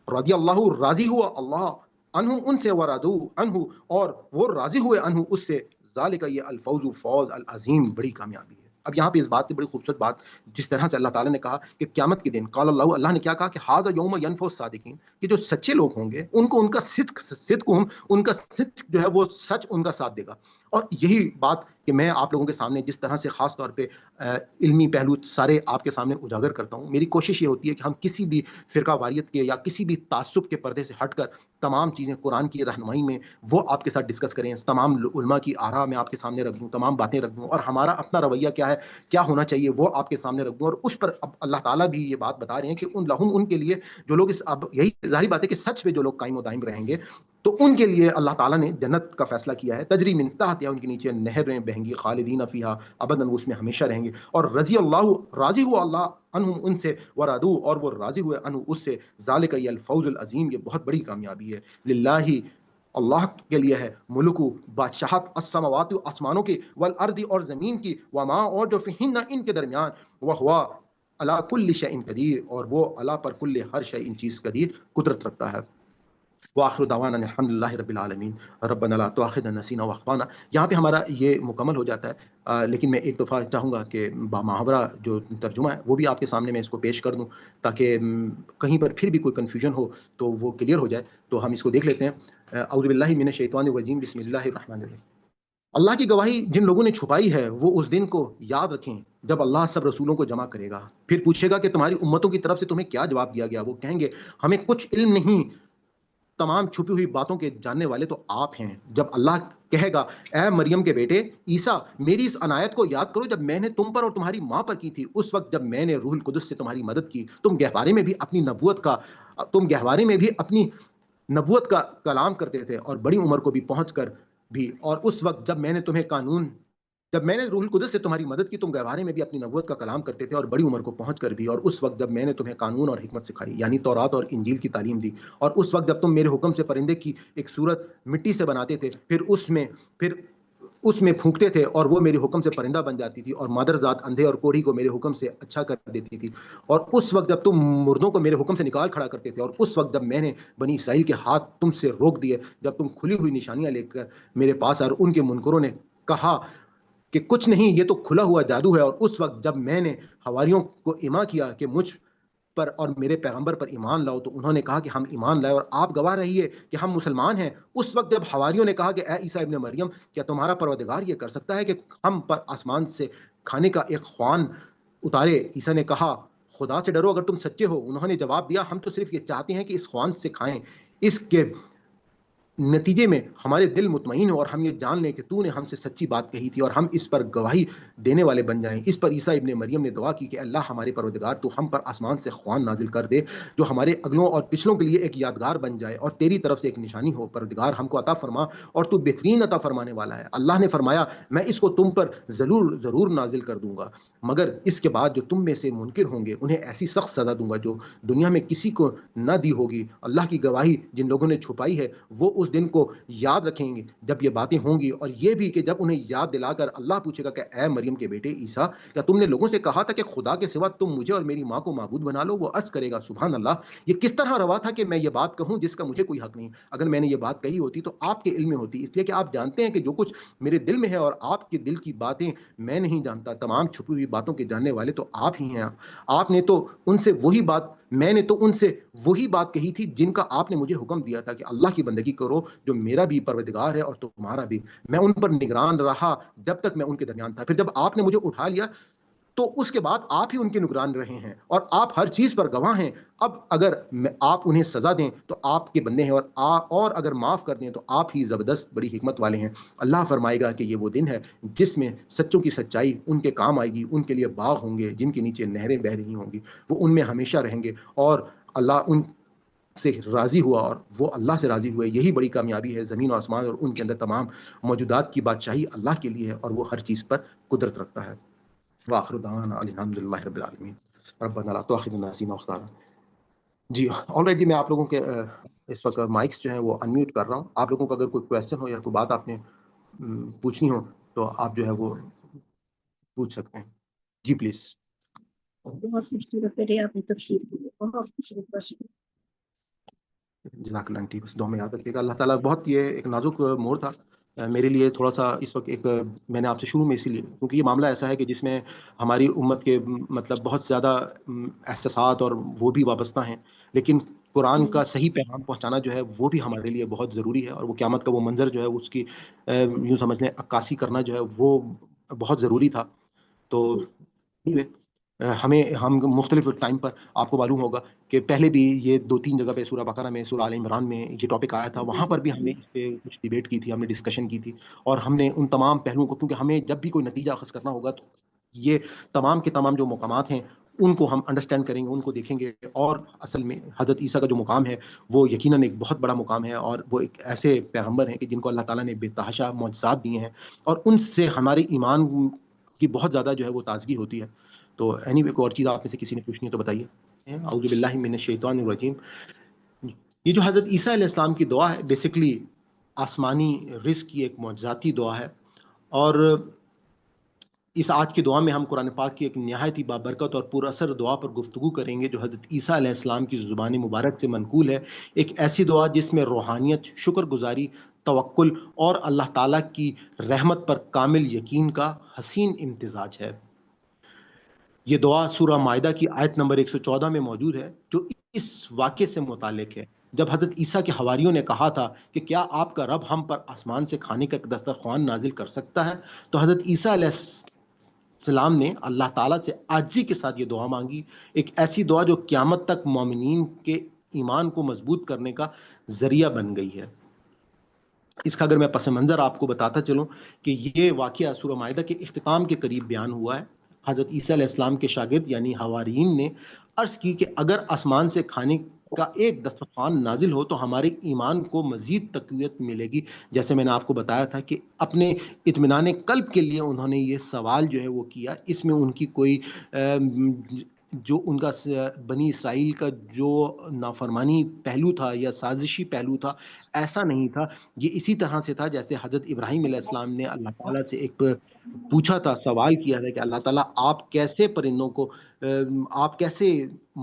رضی اللہ راضی ہوا اللہ عنہم ان سے، ورضوا عنہ اور وہ راضی ہوئے عنہ اس سے، ذالک یہ الفوز فوز العظیم بڑی کامیابی ہے۔ اب یہاں پہ اس بات سے بڑی خوبصورت بات، جس طرح سے اللہ تعالیٰ نے کہا کہ قیامت کے دن، قال اللہ نے کیا کہا کہ ھذا یوم ینفع الصادقین، کہ جو سچے لوگ ہوں گے ان کو ان کا صدقہم ان کا صدق جو ہے وہ سچ ان کا ساتھ دے گا۔ اور یہی بات کہ میں آپ لوگوں کے سامنے جس طرح سے خاص طور پہ علمی پہلو سارے آپ کے سامنے اجاگر کرتا ہوں، میری کوشش یہ ہوتی ہے کہ ہم کسی بھی فرقہ واریت کے یا کسی بھی تعصب کے پردے سے ہٹ کر تمام چیزیں قرآن کی رہنمائی میں وہ آپ کے ساتھ ڈسکس کریں، تمام علماء کی آراء میں آپ کے سامنے رکھ دوں، تمام باتیں رکھ دوں، اور ہمارا اپنا رویہ کیا ہے، کیا ہونا چاہیے وہ آپ کے سامنے رکھ دوں۔ اور اس پر اب اللہ تعالیٰ بھی یہ بات بتا رہے ہیں کہ ان لہم ان کے لیے جو لوگ اب یہی ظاہری بات ہے کہ سچ پہ جو لوگ قائم و دائم رہیں گے تو ان کے لیے اللہ تعالیٰ نے جنت کا فیصلہ کیا ہے، تجری من تحتہا ان کے نیچے نہریں بہیں گی، خالدین فیہا ابداً وہ اس میں ہمیشہ رہیں گے، اور رضی اللہ راضی ہوا اللہ عنہم ان سے، ورضوا اور وہ راضی ہوئے عنہ اس سے، ذالک یہ الفوز العظیم یہ بہت بڑی کامیابی ہے، للہ اللہ کے لیے ہے، ملکو بادشاہت، السماوات آسمانوں کی، والارض اور زمین کی، وما اور جو فیہن ان کے درمیان، وہوا علی کل شیء قدیر اور وہ اللہ پر کل ہر شیء ان چیز قدیر قدرت رکھتا ہے۔ وآخر دعوانا الحمد للہ رب العالمین ربنا لا تؤاخذنا إن نسینا واخطأنا۔ یہاں پہ ہمارا یہ مکمل ہو جاتا ہے، لیکن میں ایک دفعہ چاہوں گا کہ محاورہ جو ترجمہ ہے وہ بھی آپ کے سامنے میں اس کو پیش کر دوں تاکہ کہیں پر پھر بھی کوئی کنفیوژن ہو تو وہ کلیئر ہو جائے۔ تو ہم اس کو دیکھ لیتے ہیں۔ اعوذ باللہ من الشیطان الرجیم، بسم اللہ الرحمن الرحیم۔ اللہ کی گواہی جن لوگوں نے چھپائی ہے وہ اس دن کو یاد رکھیں جب اللہ سب رسولوں کو جمع کرے گا، پھر پوچھے گا کہ تمہاری امتوں کی طرف سے تمہیں کیا جواب دیا گیا، وہ کہیں گے ہمیں کچھ علم نہیں تمام چھپی ہوئی باتوں کے جاننے والے تو آپ ہیں۔ جب اللہ کہے گا اے مریم کے بیٹے عیسیٰ، میری اس عنایت کو یاد کرو جب میں نے تم پر اور تمہاری ماں پر کی تھی، اس وقت جب میں نے روح القدس سے تمہاری مدد کی، تم گہوارے میں بھی اپنی نبوت کا کلام کرتے تھے اور بڑی عمر کو بھی پہنچ کر بھی، اور اس وقت جب میں نے روح القدس سے تمہاری مدد کی، تم گہوارے میں بھی اپنی نبوت کا کلام کرتے تھے اور بڑی عمر کو پہنچ کر بھی، اور اس وقت جب میں نے تمہیں قانون اور حکمت سکھائی، یعنی تورات اور انجیل کی تعلیم دی، اور اس وقت جب تم میرے حکم سے پرندے کی ایک صورت مٹی سے بناتے تھے، پھر اس میں پھونکتے تھے اور وہ میرے حکم سے پرندہ بن جاتی تھی، اور مادر ذات اندھے اور کوڑھی کو میرے حکم سے اچھا کر دیتی تھی، اور اس وقت جب تم مردوں کو میرے حکم سے نکال کھڑا کرتے تھے، اور اس وقت جب میں نے بنی اسرائیل کے ہاتھ تم سے روک دیے، جب تم کھلی ہوئی نشانیاں لے کر میرے پاس، اور ان کے منکروں نے کہا کہ کچھ نہیں، یہ تو کھلا ہوا جادو ہے، اور اس وقت جب میں نے حواریوں کو اما کیا کہ مجھ پر اور میرے پیغمبر پر ایمان لاؤ، تو انہوں نے کہا کہ ہم ایمان لائے، اور آپ گواہ رہیے کہ ہم مسلمان ہیں۔ اس وقت جب حواریوں نے کہا کہ اے عیسیٰ ابن مریم، کیا تمہارا پروردگار یہ کر سکتا ہے کہ ہم پر آسمان سے کھانے کا ایک خوان اتارے؟ عیسیٰ نے کہا خدا سے ڈرو اگر تم سچے ہو۔ انہوں نے جواب دیا ہم تو صرف یہ چاہتے ہیں کہ اس خوان سے کھائیں، اس کے نتیجے میں ہمارے دل مطمئن ہو اور ہم یہ جان لیں کہ تو نے ہم سے سچی بات کہی تھی اور ہم اس پر گواہی دینے والے بن جائیں۔ اس پر عیسیٰ ابن مریم نے دعا کی کہ اللہ ہمارے پروردگار، تو ہم پر آسمان سے خوان نازل کر دے جو ہمارے اگلوں اور پچھلوں کے لیے ایک یادگار بن جائے اور تیری طرف سے ایک نشانی ہو۔ پروردگار ہم کو عطا فرما اور تو بہترین عطا فرمانے والا ہے۔ اللہ نے فرمایا میں اس کو تم پر ضرور نازل کر دوں گا، مگر اس کے بعد جو تم میں سے منکر ہوں گے انہیں ایسی سخت سزا دوں گا جو دنیا میں کسی کو نہ دی ہوگی۔ اللہ کی گواہی جن لوگوں نے چھپائی ہے وہ اس دن کو یاد رکھیں گے جب یہ باتیں ہوں گی، اور یہ بھی کہ جب انہیں یاد دلا کر اللہ پوچھے گا کہ اے مریم کے بیٹے عیسیٰ، کیا تم نے لوگوں سے کہا تھا کہ خدا کے سوا تم مجھے اور میری ماں کو معبود بنا لو؟ وہ عرض کرے گا سبحان اللہ، یہ کس طرح روا تھا کہ میں یہ بات کہوں جس کا مجھے کوئی حق نہیں۔ اگر میں نے یہ بات کہی ہوتی تو آپ کے علم میں ہوتی، اس لیے کہ آپ جانتے ہیں کہ جو کچھ میرے دل میں ہے اور آپ کے دل کی باتیں میں نہیں جانتا۔ تمام چھپی ہوئی باتوں کے جاننے والے تو آپ ہی ہیں۔ میں نے تو ان سے وہی بات کہی تھی جن کا آپ نے مجھے حکم دیا تھا کہ اللہ کی بندگی کرو جو میرا بھی پروردگار ہے اور تمہارا بھی۔ میں ان پر نگران رہا جب تک میں ان کے درمیان تھا، پھر جب آپ نے مجھے اٹھا لیا تو اس کے بعد آپ ہی ان کے نگران رہے ہیں اور آپ ہر چیز پر گواہ ہیں۔ اب اگر آپ انہیں سزا دیں تو آپ کے بندے ہیں، اور اگر معاف کر دیں تو آپ ہی زبردست بڑی حکمت والے ہیں۔ اللہ فرمائے گا کہ یہ وہ دن ہے جس میں سچوں کی سچائی ان کے کام آئے گی، ان کے لیے باغ ہوں گے جن کے نیچے نہریں بہہ رہی ہوں گی، وہ ان میں ہمیشہ رہیں گے، اور اللہ ان سے راضی ہوا اور وہ اللہ سے راضی ہوئے۔ یہی بڑی کامیابی ہے۔ زمین و آسمان اور ان کے اندر تمام موجودات کی بادشاہی اللہ کے لیے ہے اور وہ ہر چیز پر قدرت رکھتا ہے۔ وآخر دعوانا الحمدللہ رب العالمین ربنا لا تؤاخذنا إن نسينا وأخطأنا۔ جی آلریڈی میں آپ لوگوں کے اس وقت مائکس جو ہیں وہ انمیوٹ کر رہا ہوں۔ آپ لوگوں کو اگر کوئی کویسچن ہو یا کوئی بات آپ نے پوچھنی ہو تو آپ جو ہے وہ پوچھ سکتے ہیں۔ جی پلیز۔
بہت خوبصورت ہے آپ نے تفسیر کی، بہت خوبصورت۔
جزاک اللہ آنٹی، بس دعا میں یاد رکھیے گا۔ اللہ تعالیٰ بہت یہ ایک نازک موڑ تھا میرے لیے تھوڑا سا اس وقت، ایک میں نے آپ سے شروع میں اسی لیے کیونکہ یہ معاملہ ایسا ہے کہ جس میں ہماری امت کے مطلب بہت زیادہ احساسات اور وہ بھی وابستہ ہیں، لیکن قرآن کا صحیح پیغام پہنچانا جو ہے وہ بھی ہمارے لیے بہت ضروری ہے، اور وہ قیامت کا وہ منظر جو ہے اس کی یوں سمجھ لیں عکاسی کرنا جو ہے وہ بہت ضروری تھا۔ تو ہم مختلف ٹائم پر آپ کو معلوم ہوگا کہ پہلے بھی یہ 2-3 جگہ پہ سورہ بقرہ میں، سورہ آل عمران میں یہ ٹاپک آیا تھا، وہاں پر بھی ہم نے اس پہ کچھ ڈیبیٹ کی تھی، ہم نے ڈسکشن کی تھی، اور ہم نے ان تمام پہلوؤں کو، کیونکہ ہمیں جب بھی کوئی نتیجہ اخذ کرنا ہوگا تو یہ تمام کے تمام جو مقامات ہیں ان کو ہم انڈرسٹینڈ کریں گے، ان کو دیکھیں گے، اور اصل میں حضرت عیسیٰ کا جو مقام ہے وہ یقیناً ایک بہت بڑا مقام ہے، اور وہ ایک ایسے پیغمبر ہیں کہ جن کو اللہ تعالیٰ نے بے تحاشا معجزات دیے ہیں، اور ان سے ہمارے ایمان کی بہت زیادہ جو ہے وہ تازگی ہوتی ہے۔ تو اینی وے، کوئی اور چیز آپ میں سے کسی نے پوچھنی ہے تو بتائیے۔ اعوذ باللہ من الشیطان الرجیم۔ یہ جو حضرت عیسیٰ علیہ السلام کی دعا ہے بیسکلی آسمانی رزق کی ایک معجزاتی دعا ہے، اور اس آج کی دعا میں ہم قرآن پاک کی ایک نہایت ہی بابرکت اور پر اثر دعا پر گفتگو کریں گے جو حضرت عیسیٰ علیہ السلام کی زبان مبارک سے منقول ہے، ایک ایسی دعا جس میں روحانیت، شکر گزاری، توکل اور اللہ تعالیٰ کی رحمت پر کامل یقین کا حسین امتزاج ہے۔ یہ دعا سورہ مائدہ کی آیت نمبر 114 میں موجود ہے، جو اس واقعے سے متعلق ہے جب حضرت عیسیٰ کے حواریوں نے کہا تھا کہ کیا آپ کا رب ہم پر آسمان سے کھانے کا ایک دسترخوان نازل کر سکتا ہے؟ تو حضرت عیسیٰ علیہ السلام نے اللہ تعالیٰ سے عاجزی کے ساتھ یہ دعا مانگی، ایک ایسی دعا جو قیامت تک مومنین کے ایمان کو مضبوط کرنے کا ذریعہ بن گئی ہے۔ اس کا اگر میں پس منظر آپ کو بتاتا چلوں کہ یہ واقعہ سورہ مائدہ کے اختتام کے قریب بیان ہوا ہے۔ حضرت عیسیٰ علیہ السلام کے شاگرد یعنی حواریین نے عرض کی کہ اگر آسمان سے کھانے کا ایک دسترخوان نازل ہو تو ہمارے ایمان کو مزید تقویت ملے گی۔ جیسے میں نے آپ کو بتایا تھا کہ اپنے اطمینان قلب کے لیے انہوں نے یہ سوال جو ہے وہ کیا، اس میں ان کی کوئی جو ان کا بنی اسرائیل کا جو نافرمانی پہلو تھا یا سازشی پہلو تھا، ایسا نہیں تھا۔ یہ اسی طرح سے تھا جیسے حضرت ابراہیم علیہ السلام نے اللہ تعالیٰ سے ایک پوچھا تھا، سوال کیا تھا کہ اللہ تعالیٰ آپ کیسے پرندوں کو آپ کیسے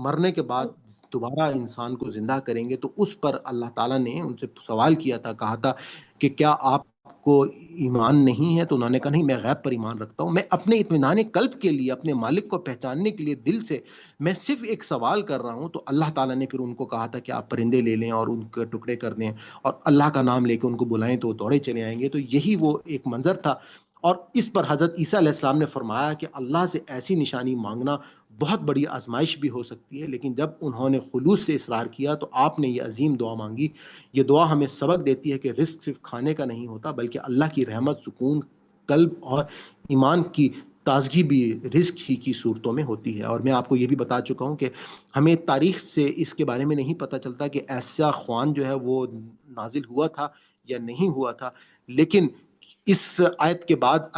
مرنے کے بعد دوبارہ انسان کو زندہ کریں گے؟ تو اس پر اللہ تعالیٰ نے ان سے سوال کیا تھا، کہا تھا کہ کیا آپ کو ایمان نہیں ہے؟ تو انہوں نے کہا نہیں، میں غیب پر ایمان رکھتا ہوں، میں اپنے اطمینان قلب کے لیے اپنے مالک کو پہچاننے کے لیے دل سے میں صرف ایک سوال کر رہا ہوں۔ تو اللہ تعالیٰ نے پھر ان کو کہا تھا کہ آپ پرندے لے لیں اور ان کے ٹکڑے کر دیں اور اللہ کا نام لے کے ان کو بلائیں تو وہ دوڑے چلے آئیں گے۔ تو یہی وہ ایک منظر تھا، اور اس پر حضرت عیسیٰ علیہ السلام نے فرمایا کہ اللہ سے ایسی نشانی مانگنا بہت بڑی آزمائش بھی ہو سکتی ہے، لیکن جب انہوں نے خلوص سے اصرار کیا تو آپ نے یہ عظیم دعا مانگی۔ یہ دعا ہمیں سبق دیتی ہے کہ رزق صرف کھانے کا نہیں ہوتا، بلکہ اللہ کی رحمت، سکون قلب اور ایمان کی تازگی بھی رزق ہی کی صورتوں میں ہوتی ہے۔ اور میں آپ کو یہ بھی بتا چکا ہوں کہ ہمیں تاریخ سے اس کے بارے میں نہیں پتہ چلتا کہ ایسا خوان جو ہے وہ نازل ہوا تھا یا نہیں ہوا تھا، لیکن اس آیت کے بعد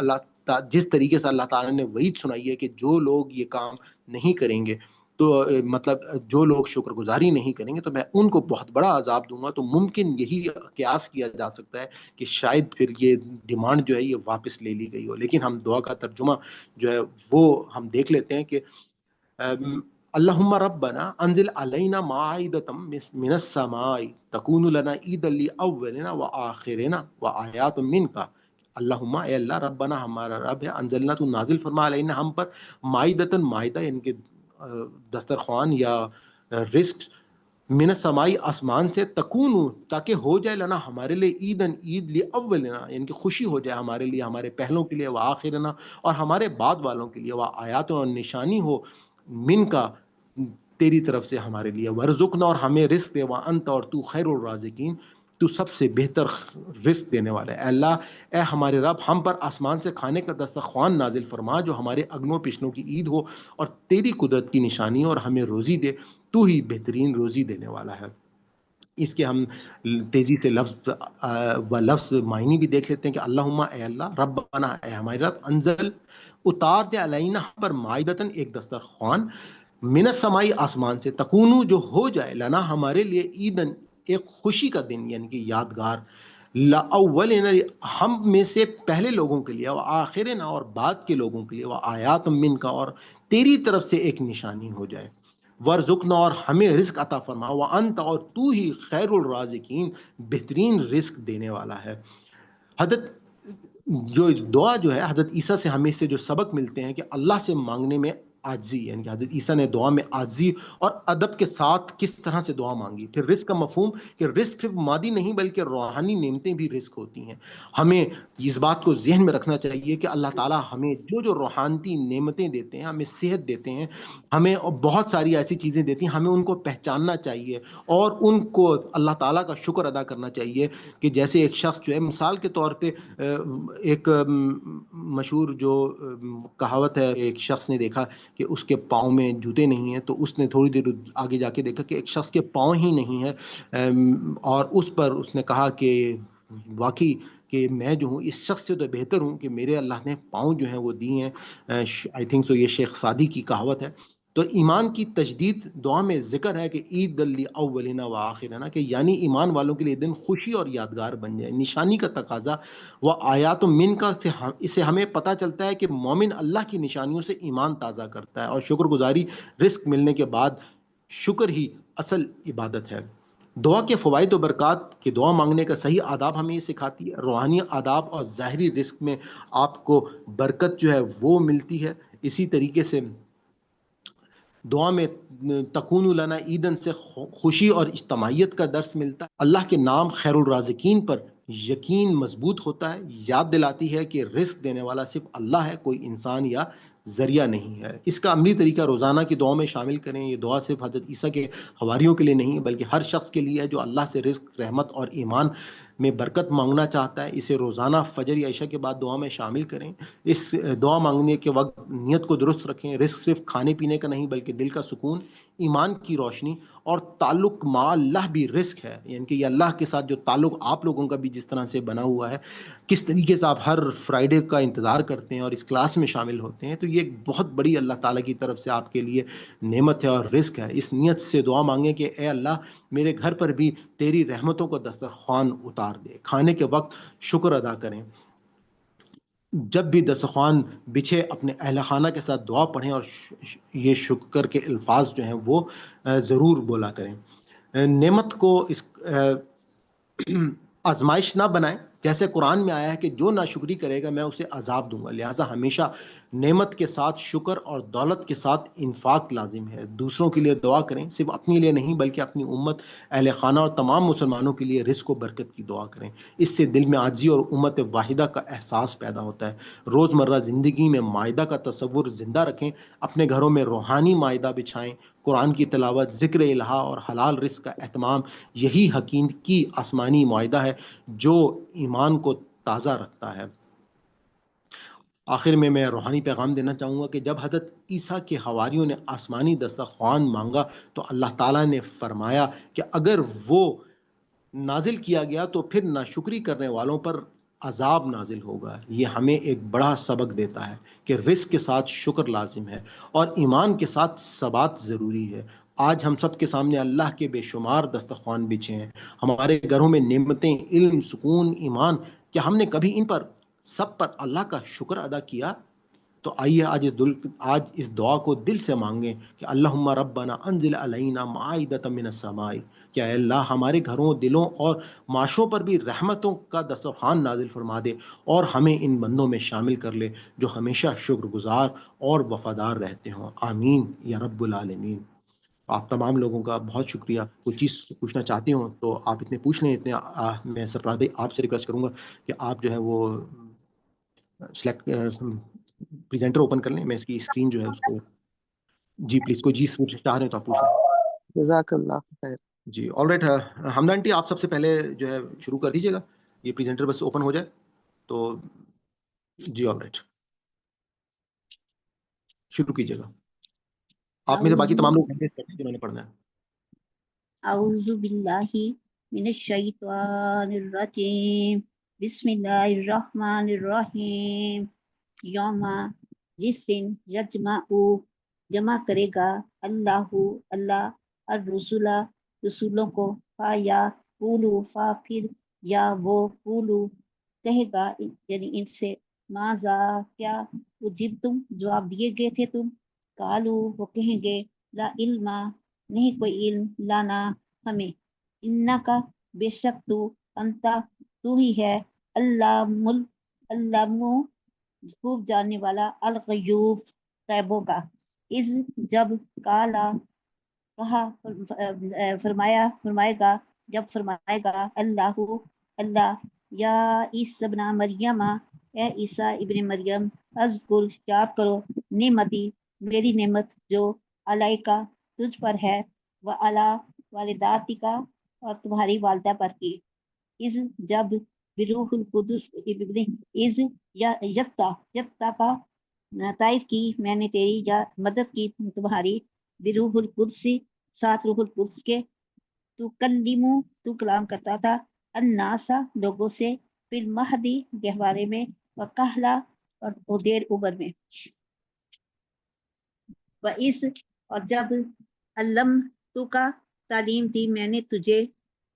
جس طریقے سے اللہ تعالیٰ نے وعید سنائی ہے کہ جو لوگ یہ کام نہیں کریں گے، تو مطلب جو لوگ شکر گزاری نہیں کریں گے تو میں ان کو بہت بڑا عذاب دوں گا۔ تو ممکن یہی قیاس کیا جا سکتا ہے کہ شاید پھر یہ ڈیمانڈ جو ہے یہ واپس لے لی گئی ہو، لیکن ہم دعا کا ترجمہ جو ہے وہ ہم دیکھ لیتے ہیں کہ اللہم ربنا انزل علینا مائدۃ من السماء تکون لنا عیدا لاولنا وآخرنا وآیات منک۔ اللہم، اے اللہ، ربنا ہمارا رب ہے، انزلنا تو نازل فرما، علینا ہم پر، مائدۃ مائدہ یعنی کہ دسترخوان یا رزق، من السماء آسمان سے، تکون تاکہ ہو جائے، لنا ہمارے لیے، عیدن عید، لاولنا یعنی کہ خوشی ہو جائے ہمارے لیے، ہمارے پہلوں کے لیے، وآخرنا اور ہمارے بعد والوں کے لیے، وآیات اور نشانی ہو، من کا تیری طرف سے ہمارے لیے، ورزقنا اور ہمیں رزق دے، وانت اور تو خیر الرازقین تو سب سے بہتر رزق دینے والا ہے۔ اے اللہ، اے ہمارے رب، ہم پر آسمان سے کھانے کا دسترخوان نازل فرما جو ہمارے اگنوں پچھنوں کی عید ہو اور تیری قدرت کی نشانی، اور ہمیں روزی دے، تو ہی بہترین روزی دینے والا ہے۔ اس کے ہم تیزی سے لفظ معنی بھی دیکھ لیتے ہیں کہ اللہم، اے اللہ، ربنا، اے ہمارے رب، انزل اتار دے، علینا پر، مائدتن ایک دسترخوان، من السماء آسمان سے، تکونو جو ہو جائے، لنا ہمارے لیے، عیدن ایک خوشی کا دن یعنی کہ یادگار، لاولنا ہم میں سے پہلے لوگوں کے لیے، وآخرنا اور بعد کے لوگوں کے لیے، وآیات من کا اور تیری طرف سے ایک نشانی ہو جائے، ورزقنا اور ہمیں رزق عطا فرما، وانت اور تو ہی خیر الرازقین بہترین رزق دینے والا ہے۔ حضرت جو دعا جو ہے حضرت عیسیٰ سے ہمیں سے جو سبق ملتے ہیں کہ اللہ سے مانگنے میں عاجزی، یعنی کہ حضرت عیسیٰ نے دعا میں عاجزی اور ادب کے ساتھ کس طرح سے دعا مانگی۔ پھر رزق کا مفہوم کہ رزق صرف مادی نہیں بلکہ روحانی نعمتیں بھی رزق ہوتی ہیں۔ ہمیں اس بات کو ذہن میں رکھنا چاہیے کہ اللہ تعالیٰ ہمیں جو روحانی نعمتیں دیتے ہیں، ہمیں صحت دیتے ہیں، ہمیں بہت ساری ایسی چیزیں دیتی ہیں، ہمیں ان کو پہچاننا چاہیے اور ان کو اللہ تعالیٰ کا شکر ادا کرنا چاہیے۔ کہ جیسے ایک شخص جو ہے، مثال کے طور پہ ایک مشہور جو کہاوت ہے، ایک شخص نے دیکھا کہ اس کے پاؤں میں جوتے نہیں ہیں، تو اس نے تھوڑی دیر آگے جا کے دیکھا کہ ایک شخص کے پاؤں ہی نہیں ہے، اور اس پر اس نے کہا کہ واقعی کہ میں جو ہوں اس شخص سے تو بہتر ہوں کہ میرے اللہ نے پاؤں جو ہیں وہ دی ہیں۔ آئی تھنک تو یہ شیخ سعدی کی کہاوت ہے۔ تو ایمان کی تجدید دعا میں ذکر ہے کہ عید اولنا و آخرنا، کہ یعنی ایمان والوں کے لیے دن خوشی اور یادگار بن جائے، نشانی کا تقاضا، وہ آیات من کا، اسے ہمیں پتہ چلتا ہے کہ مومن اللہ کی نشانیوں سے ایمان تازہ کرتا ہے، اور شکر گزاری رزق ملنے کے بعد شکر ہی اصل عبادت ہے۔ دعا کے فوائد و برکات کہ دعا مانگنے کا صحیح آداب ہمیں یہ سکھاتی ہے، روحانی آداب اور ظاہری رزق میں آپ کو برکت جو ہے وہ ملتی ہے۔ اسی طریقے سے دعا میں تکون لنا عیدن سے خوشی اور اجتماعیت کا درس ملتا ہے۔ اللہ کے نام خیر الرازقین پر یقین مضبوط ہوتا ہے، یاد دلاتی ہے کہ رزق دینے والا صرف اللہ ہے، کوئی انسان یا ذریعہ نہیں ہے۔ اس کا عملی طریقہ روزانہ کی دعاؤں میں شامل کریں۔ یہ دعا صرف حضرت عیسیٰ کے حواریوں کے لیے نہیں بلکہ ہر شخص کے لیے ہے جو اللہ سے رزق، رحمت اور ایمان میں برکت مانگنا چاہتا ہے۔ اسے روزانہ فجر یا عشاء کے بعد دعا میں شامل کریں۔ اس دعا مانگنے کے وقت نیت کو درست رکھیں۔ رزق صرف کھانے پینے کا نہیں بلکہ دل کا سکون، ایمان کی روشنی اور تعلق مع اللہ بھی رزق ہے، یعنی کہ یہ اللہ کے ساتھ جو تعلق آپ لوگوں کا بھی جس طرح سے بنا ہوا ہے، کس طریقے سے آپ ہر فرائیڈے کا انتظار کرتے ہیں اور اس کلاس میں شامل ہوتے ہیں، تو یہ ایک بہت بڑی اللہ تعالیٰ کی طرف سے آپ کے لیے نعمت ہے اور رزق ہے۔ اس نیت سے دعا مانگیں کہ اے اللہ میرے گھر پر بھی تیری رحمتوں کو دسترخوان اتار دے۔ کھانے کے وقت شکر ادا کریں۔ جب بھی دسترخوان بچھے اپنے اہل خانہ کے ساتھ دعا پڑھیں اور یہ شکر کے الفاظ جو ہیں وہ ضرور بولا کریں۔ نعمت کو اس آزمائش نہ بنائیں، جیسے قرآن میں آیا ہے کہ جو ناشکری کرے گا میں اسے عذاب دوں گا، لہٰذا ہمیشہ نعمت کے ساتھ شکر اور دولت کے ساتھ انفاق لازم ہے۔ دوسروں کے لیے دعا کریں، صرف اپنے لیے نہیں بلکہ اپنی امت، اہل خانہ اور تمام مسلمانوں کے لیے رزق و برکت کی دعا کریں۔ اس سے دل میں عاجزی اور امت واحدہ کا احساس پیدا ہوتا ہے۔ روزمرہ زندگی میں مائدہ کا تصور زندہ رکھیں، اپنے گھروں میں روحانی مائدہ بچھائیں۔ قرآن کی تلاوت، ذکر الہ اور حلال رزق کا اہتمام، یہی حقیقی آسمانی معاہدہ ہے جو ایمان کو تازہ رکھتا ہے۔ آخر میں روحانی پیغام دینا چاہوں گا کہ جب حضرت عیسیٰ کے حواریوں نے آسمانی دسترخوان مانگا تو اللہ تعالیٰ نے فرمایا کہ اگر وہ نازل کیا گیا تو پھر ناشکری کرنے والوں پر عذاب نازل ہوگا۔ یہ ہمیں ایک بڑا سبق دیتا ہے کہ رزق کے ساتھ شکر لازم ہے اور ایمان کے ساتھ ثبات ضروری ہے۔ آج ہم سب کے سامنے اللہ کے بے شمار دسترخوان بچھے ہیں، ہمارے گھروں میں نعمتیں، علم، سکون، ایمان، کیا ہم نے کبھی ان پر سب پر اللہ کا شکر ادا کیا؟ تو آئیے آج اس دعا کو دل سے مانگیں کہ اللہم ربنا انزل علینا مائدۃ من السماء، کہ اے اللہ ہمارے گھروں، دلوں اور معاشروں پر بھی رحمتوں کا دسترخوان نازل فرما دے اور ہمیں ان بندوں میں شامل کر لے جو ہمیشہ شکر گزار اور وفادار رہتے ہوں۔ آمین یا رب العالمین۔ آپ تمام لوگوں کا بہت شکریہ۔ کوئی چیز پوچھنا چاہتے ہوں تو آپ اتنے پوچھ لیں۔ میں سرفراز بھائی آپ سے ریکویسٹ کروں گا کہ آپ جو ہے وہ سلیکٹ پریزنٹر اوپن کر لیں، میں اس کی اسکرین جو ہے اس کو جی پلیز کوئی جی پوچھنا چاہ رہے ہیں تو آپ پوچھ لیں۔
جزاک اللہ خیر۔
جی آل رائٹ، حمدہ آنٹی آپ سب سے پہلے جو ہے شروع کر دیجیے گا، یہ پریزنٹر بس اوپن ہو جائے تو جی آل رائٹ شروع کیجیے گا۔ آپ میں سے باقی تمام لوگ جنہوں نے پڑھنا ہے۔
اعوذ باللہ من الشیطان الرجیم، بسم اللہ الرحمن الرحیم۔ یوم جس دن یجمع جمع کرے گا اللہ الرسولہ رسولوں کو، فا یا قولو فا پھر یا وہ قولو کہے گا یعنی ان سے، ماذا کیا اجبتم جواب دیے گئے تھے تم، قالو وہ کہیں گے لا علم نہیں کوئی علم لانا ہمیں، انکا بے شک تو انتا تو ہی ہے علام خوب جاننے والا الغیوب غیبوں کا۔ اس جب کالا کہا فرمائے گا اللہ یا عیسی ابن مریم اے عیسیٰ ابن مریم اذکر یاد کرو نعمتی میری نعمت جو علیکا تجھ پر ہے، وعلی والداتی کا اور تمہاری والدہ پر کی، اس جب بروح القدس از یکتا کا تائید کی میں نے تیری یا مدد کی تمہاری، بروح القدس ساتھ روح القدس کے، تو کلام کرتا تھا الناسا لوگوں سے، فی المہدی گہوارے میں، وکہلا اور دیر عمر میں، وَإِذْ اور جب علم تو کا تعلیم دی میں نے تجھے،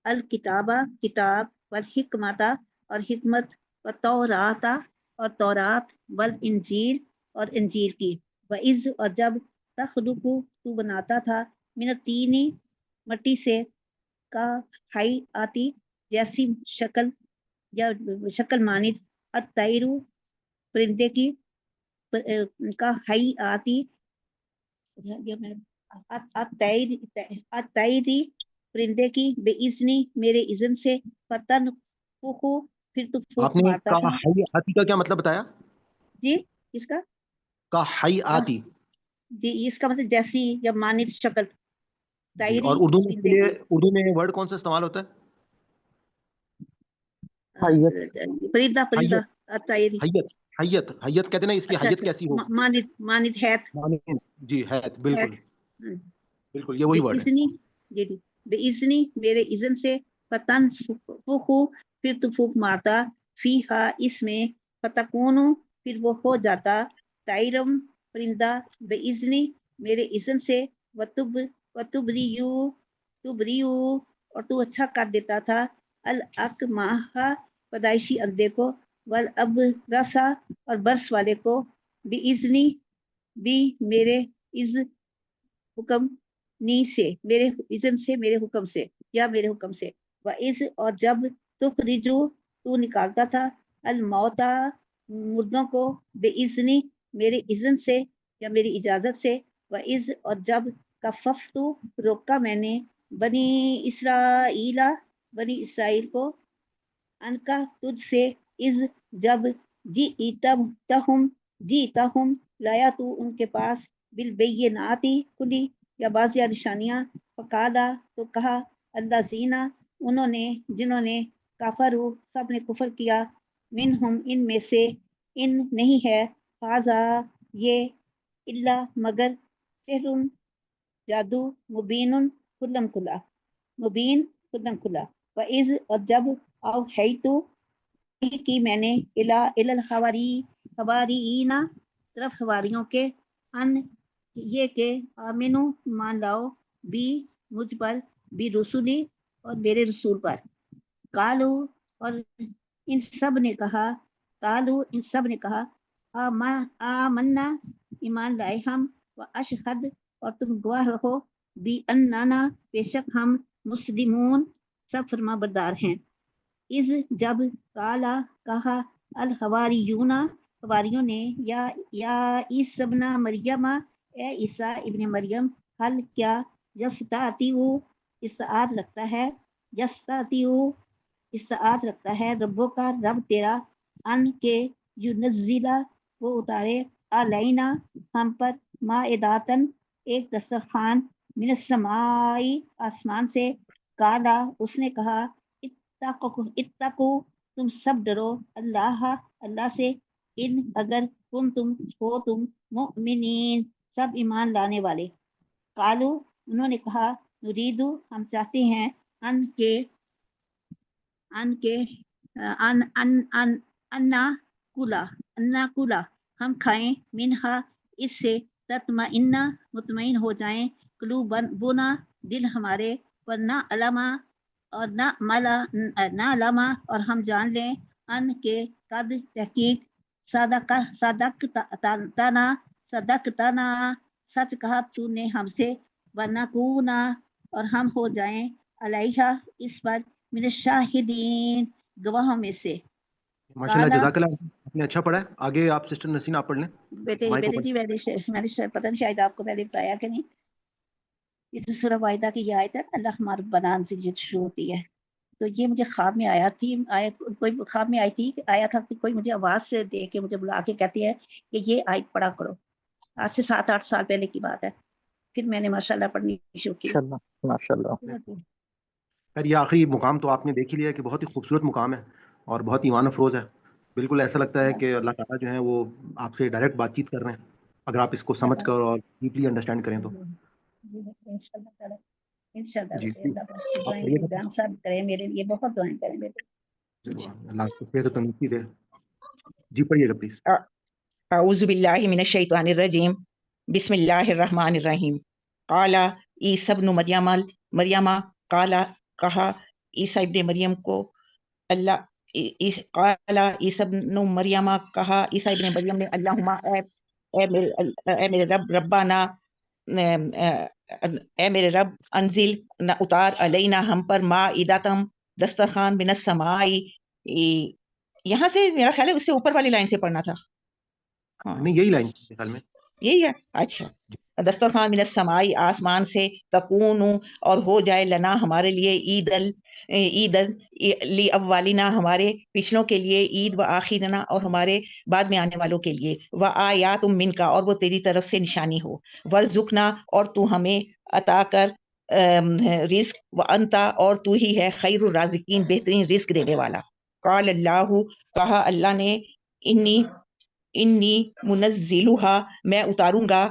الکتابہ کتاب، والحکمتا اور حکمت، والتوراتا اور تورات، والانجیل اور انجیل کی، وَإِذْ اور جب تخلق تو بناتا تھا، من الطین مٹی سے، کا ہائی آتی جیسی شکل یا شکل مانند، الطیر پرندے کی، کا ہائی آتی الطیری پرندے کی، بے اذنی میرے اذن سے، فتن پھر تو
آپ
پھوک
نے
مارتا تھا۔
کہا حی آتی کا کیا مطلب بتایا؟
جی کس کا؟
کا حیاتی.
جی اس کا مطلب جیسی یا مانند شکل.
جی
طائری
اور اردو میں اس
پرندے
کے لیے
کی.
اردو میں ورڈ کون سا استعمال ہوتا ہے؟
حیت.
پرندہ پرندہ
حیت.
طائری.
حیت. حیت. حیت کہتے ہیں نا، اس کی
اچھا
حیت
اچھا
کیسی ہوگی؟
مانند مانند ہیت.
مانند. جی حیت، بالکل
ہیت.
بالکل یہ وہی ورڈ ہے.
بِإِذْنِ جی جی بِإِذْنِ میرے اذن سے فتن فخو پھر تو پھونک مارتا فیہا اس میں فتکونو پھر وہ ہو جاتا طائرم پرندہ بِإِذْنِ میرے اذن سے وتبریو تبریو اور تو اچھا کر دیتا تھا الاکماہ پیدائشی اندھے کو والابرصا اور برس والے کو بِإِذْنِ بھی میرے از حکم نی سے میرے اذن سے میرے حکم سے یا میرے حکم سے وَإِذْ اور جب تخرجو تو نکالتا تھا الموتا مردوں کو بِإِذْنِ میرے اذن سے یا میری اجازت سے وَإِذْ اور جب کففتو روکا میں نے بنی اسرائیل کو ان کا تجھ سے از جب جیتہم لایا تو ان کے پاس بالبیناتی کلی یا بازیا نشانیاں فقالا تو کہا اللہ زینا جنہوں نے کافرو سب نے کفر کیا منہم ان میں سے ان نہیں ہے فازا یہ اللہ مگر سحر جادو مبین کلم کلا مبین کلم کلا وَإِذْ اور جب اوحیتو کی میں نے الحواریین طرف حواریوں کے ان یہ کہ آمنو مان لاؤ بھی مجھ پر بھی رسولی اور میرے رسول پر کالو اور ان سب نے کہا آمنا ایمان لائے ہم واشہد اور تم گواہ رہو بھی اننا بے شک ہم مسلمون سب فرما بردار ہیں از جب کالا کہا الحواریون حواریوں نے یا عیسی ابن مریم اے عیسیٰ ابن مریم حل کیا یستطیع استطاعت رکھتا ہے ربوں کا رب تیرا ان کے ینزلہ وہ اتارے علینا ہم پر مائداتن ایک دسترخوان من السمائی آسمان سے کالا اس نے کہا اتقو تم سب ڈرو اللہ سے ان اگر تم مؤمنین سب ایمان لانے والے قالو انہوں نے کہا نریدو ہم چاہتے ہیں انا کلا ہم کھائیں منہا اس سے تطمئن مطمئن ہو جائیں قلوبنا دل ہمارے ورنہ علما اور نہ علما اور ہم جان لیں ان کے قد تحقیق صدقتنا سچ کہا تو نے ہم سے ونکونا اور ہم ہو جائیں علیہا اس پر من الشاہدین گواہوں میں سے
ماشاءاللہ جزاک اللہ. آپ نے اچھا پڑھا ہے. آگے آپ سسٹر نسین آپ پڑھ لیں.
بیٹے جی میں نے پتہ نہیں شاید آپ کو پہلے بتایا کہ نہیں یہ تو سورہ معاہدہ کی یہ آیت ہے اللہ ہمارا بنان سے جو شروع ہوتی ہے تو یہ مجھے خواب میں آیا تھی کوئی خواب میں آئی تھی آیا تھا کہ کوئی مجھے آواز سے دے کے مجھے بلا کے کہتی ہے کہ یہ آیت پڑھا کرو. آج سے 7-8 سال پہلے کی بات ہے. پھر میں نے ماشاءاللہ پڑھنی شروع کی.
خیر یہ آخری مقام تو آپ نے دیکھ ہی لیا کہ بہت ہی خوبصورت مقام ہے اور بہت ایمان افروز ہے. بالکل ایسا لگتا ہے کہ اللہ تعالیٰ جو ہے وہ آپ سے ڈائریکٹ بات چیت کر رہے ہیں اگر آپ اس کو سمجھ کر اور ڈیپلی انڈرسٹینڈ کریں تو. جی
ہم سب کریں میرے لیے بہت دعائیں کریں میرے.
اللہ آپ کو خیر و تندرستی دے. جی پڑھیے گا پلیز.
اعوذ باللہ من الشیطان الرجیم بسم اللہ الرحمن الرحیم. قال عیسی ابن مریم قال کہا عیسی ابن مریم کو اللہ قال عیسی ابن مریم کہا عیسی ابن مریم نے اللہم اے میرے رب ربنا اے میرے رب انزل نہ اتار علینا ہم پر مائدتم دسترخوان من السمائی. یہاں سے میرا خیال ہے اس سے اوپر والی لائن سے پڑھنا تھا.
نہیں یہی لائن خیال میں
یہی ہے. اچھا دسترخوان من السمائی آسمان سے، تکون اور ہو جائے لنا ہمارے لیے عید لی اولنا ہمارے پچھلوں کے لیے، عید و آخرنا اور ہمارے بعد میں آنے والوں کے لیے، و آیات من کا اور وہ تیری طرف سے نشانی ہو، ورزقنا اور تو ہمیں عطا کر رزق، و انتا اور تو ہی ہے خیر الرازقین بہترین رزق دینے والا۔ قال اللہ کہا اللہ نے، انی منزلھا میں اتاروں گا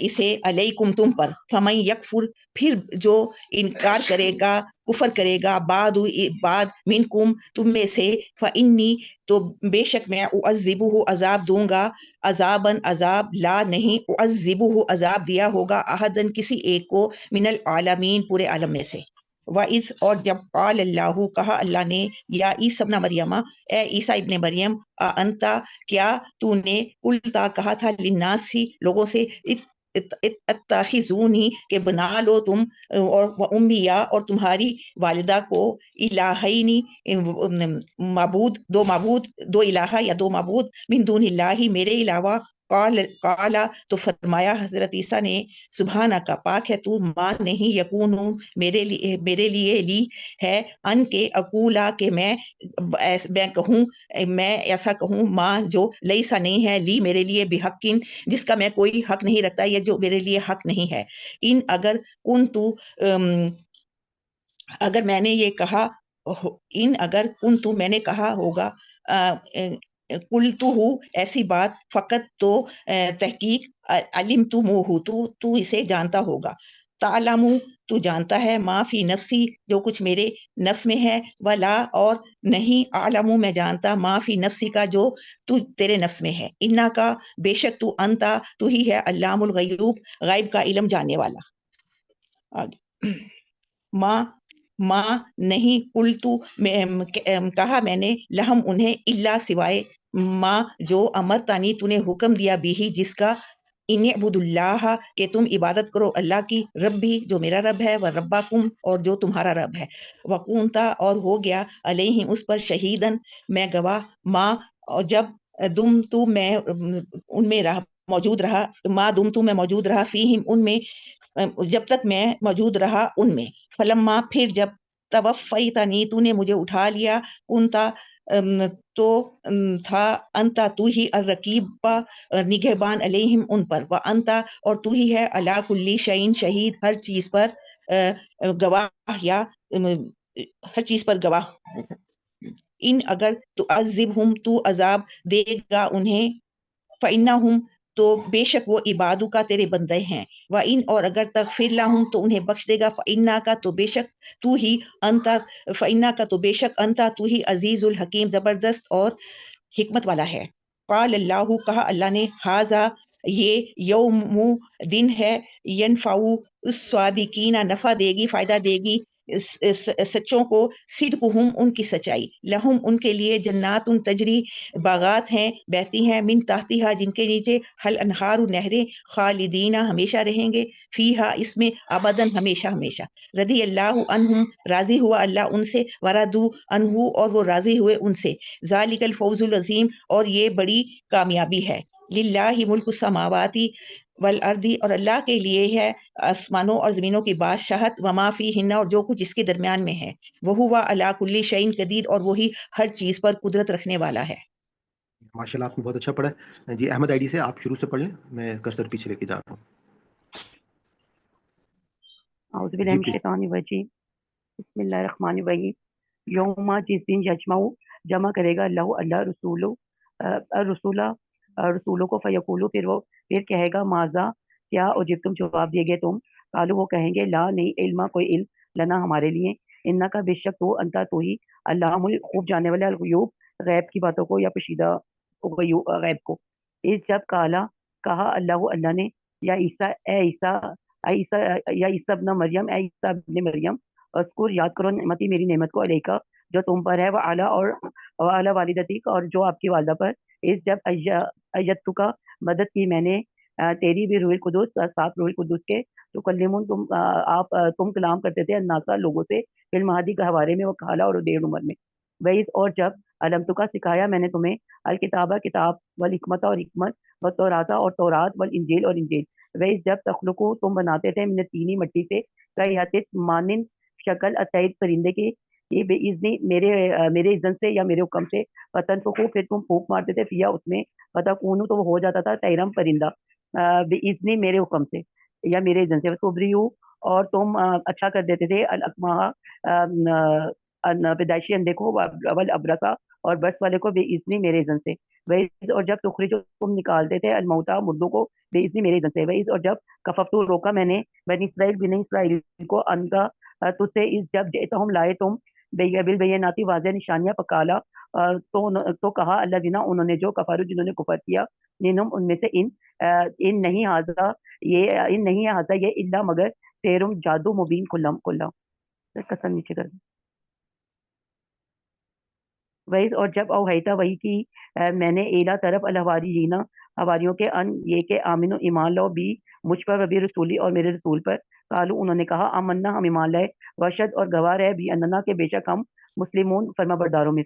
اسے علیکم تم پر، فمن یکفر پھر جو انکار کرے گا کفر کرے گا، بعد منکم تم میں سے، فانی تو بے شک میں اعذبہ عذاب دوں گا، عذاباً عذاب، لا نہیں اعذبہ عذاب دیا ہوگا احدن کسی ایک کو، من العالمین پورے عالم میں سے۔ وَإِذْ اور جب قال اللہ کہا اللہ نے، یا عیسی ابن مریم اے عیسیٰ ابن مریم، انتا کیا تو نے قلتا کہا تھا، للناس لوگوں سے، اتخذونی کہ بنا لو تم اور امیہ اور تمہاری والدہ کو، الہینی معبود دو الہ یا دو معبود، من دون اللہ میرے علاوہ، قال تو فرمایا حضرت عیسیٰ نے، سبحانہ کا پاک ہے تو، ماں نہیں یکون میرے لیے لی ہے، ان کے اقولا کہ میں کہوں، میں ایسا کہوں، ماں جو لیسا نہیں ہے، لی میرے لیے، بحقین جس کا میں کوئی حق نہیں رکھتا، یا جو میرے لیے حق نہیں ہے، ان اگر کنتو اگر میں نے یہ کہا، ان اگر کنتو میں نے کہا ہوگا، قلتو ہوں ایسی بات، فقط تو تحقیق، علمتموہ تو اسے جانتا ہوگا، تعلمو تو جانتا ہے، ما فی نفسی جو کچھ میرے نفس میں ہے، ولا اور نہیں، اعلمو میں جانتا، ما فی نفسی کا جو تو تیرے نفس میں ہے، انا کا بے شک تو، انتا تو ہی ہے، علام الغیوب غائب کا علم جاننے والا۔ آگے ماں نہیں، قلتو کہا میں نے، لہم انہیں، الا سوائے، ماں جو امرتانی تو نے حکم دیا، بھی جس کا، ان اعبد اللہ کہ تم عبادت کرو اللہ کی، ربی جو میرا رب ہے، و ربکم اور جو تمہارا رب ہے، وکونتا اور ہو گیا، علیہم اس پر، شہیدن میں گواہ، ماں اور جب دم تو میں ان میں موجود رہا، ماں دم تو میں موجود رہا، فیہم ان میں جب تک میں موجود رہا ان میں، فلما پھر جب، توفیتنی تو نے مجھے اٹھا لیا، کنتا تو تھا، انتا تو ہی، الرقیب نگہبان، علیہم ان پر، وانتا اور تو ہی ہے، علی کل شیء شہید ہر چیز پر گواہ، یا ہر چیز پر گواہ، ان اگر تو عذبہم تو عذاب دے گا انہیں، فإنہم تو بے شک وہ عبادو کا تیرے بندے ہیں، وَإِن اور اگر تغفر لہم تو انہیں بخش دے گا، فإنہ کا تو بے شک تو ہی، انتا فإنہ کا تو بے شک، انتا تو ہی، عزیز الحکیم زبردست اور حکمت والا ہے۔ قال اللہ کہا اللہ نے، ھذا یہ، یوم دن ہے، ینفع الصادقین نفع دے گی، فائدہ دے گی سچوں کو، صدقہم ان کی سچائی، لہم ان کے لیے، جنات تجری باغات ہیں بہتی ہیں، من تحتہا جن کے نیچے، حل انہار نہریں، خالدین ہمیشہ رہیں گے، فیہا اس میں، ابداً ہمیشہ ہمیشہ، رضی اللہ عنہم راضی ہوا اللہ ان سے، ورضوا عنہ اور وہ راضی ہوئے ان سے، ذالک الفوز العظیم اور یہ بڑی کامیابی ہے، للہ ملک السماوات والارض اور اللہ کے لیے ہے آسمانوں اور زمینوں کی بادشاہت، وما فیہن اور جو کچھ اس کے درمیان میں ہے، وہو علی کل شیء قدیر اور وہی ہر چیز پر قدرت رکھنے والا ہے۔
ماشاء اللہ آپ نے بہت اچھا پڑھا ہے جی۔ احمد آئی ڈی سے آپ شروع سے پڑھ لیں، میں کرسر پیچھے لے کے جا رہا ہوں۔
اعوذ باللہ من الشیطان الرجیم، بسم اللہ الرحمن الرحیم۔ یوم جس دن، یجمع جمع کرے گا، اللہ رسولوں کو، فیقولو پھر کہے گا، ماذا کیا، اجب تم جواب دیے گے تم، قالو وہ کہیں گے، لا نہیں، علم کوئی علم، لنا ہمارے لیے، انہ کا بے شک تو، انتا تو ہی، علام خوب جانے والے، الغیوب غیب کی باتوں کو، یا پوشیدہ غیب کو۔ اس جب کہا اللہ نے، یا عیسیٰ یا عیسیٰ ابن مریم، اے عیسیٰ ابن مریم، اذکر یاد کرو نعمتی میری نعمت کو، علیکہ جو تم پر ہے، وعلی والدتک اور جو آپ کی والدہ پر، اس جب ایدتک مدد کی میں نے تیری بھی روح القدس، ساتھ روح القدس کے، تو کلمون تم کلام کرتے تھے، الناسا لوگوں سے، المہدی گہوارے میں، وہ کھالا اور دیر عمر میں، ویس اور جب علمتک سکھایا میں نے تمہیں، الکتابہ کتاب، والحکمت اور حکمت، والتوراۃ اور تورات، والانجیل اور انجیل، ویس جب تخلقو تم بناتے تھے من تینی مٹی سے کئی حتت مانن شکل اتعید پرندے کے یہ بے اذنی میرے اذن سے یا میرے حکم سے فتن فکو پھر تم پھونک مارتے تھے فیا اس میں فتکونو تو وہ ہو جاتا تھا تیرم پرندہ بے اذنی میرے حکم سے یا میرے اذن سے تبریو اور تم اچھا کر دیتے تھے الاکمہ پیدائشی اندھے کو اول ابرسا اور برس والے کو بے اذنی میرے اذن سے ویز اور جب تخرج تم نکالتے تھے الموتا مردوں کو بے اذنی میرے اذن سے ویز اور جب کففتو روکا میں نے بنی اسرائیل بنی اسرائیل کو انکا تجھ سے اس جب جئتہم لائے تم بالبیناتی واضح نشانیاں پکالا تو کہا اللہ جنا انہوں نے جو کفارو جنہوں نے کفر کیا نینم ان میں سے ان نہیں حاضر یہ الا مگر سیرم جادو مبین کلم قسم نیچے کر دیں ویس اور جب اوہیتا وہی کی میں نے ایلا طرف الحواریین حواریوں کے ان یہ کہ آمین و ایمان لو بھی مجھ پر وبی رسولی اور میرے رسول پر قالو انہوں نے کہا آمنا ہم ایمان لائے وشد اور گواہ ہے بھی اننا کے بے شک ہم مسلمون فرما برداروں میں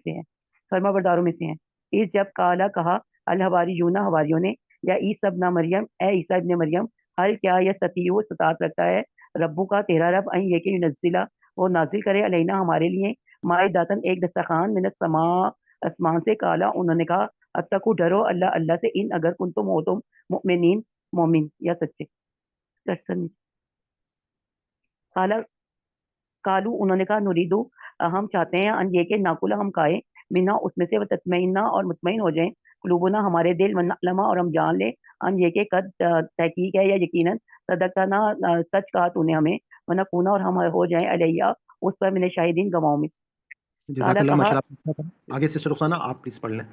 سے ہیں اس جب کالا کہا الحواریون حواریوں نے یا عیسی ابن مریم اے عیسی ابن مریم حل کیا یا ستیو استطاعت رکھتا ہے ربو کا تیرا رب این یہ کہ ینزلہ وہ نازل کرے علینا ہمارے لیے مائے داتن ایک دسترخوان من السماء آسمان سے کالا انہوں نے کہا اتقوا ڈرو اللہ سے ان اگر کنتم ہو تم مؤمنین مومن یا سچے کالو انہوں نے کہا نریدو ہم چاہتے ہیں ان یہ کہ ناکلہ ہم کھائیں منا اس میں سے و تطمئنہ اور مطمئن ہو جائیں قلوبنا ہمارے دل ونعلم اور ہم جان لیں ان یہ کہ قد تحقیق ہے یا یقیناً صدقنا سچ کہا تو نے ہمیں ونکونا اور ہم ہو جائیں علیہ اس پر من شاہدین گواہوں میں
جزاک اللہ ماشاءاللہ آگے سے رخسانہ آپ پلیز پڑھ لیں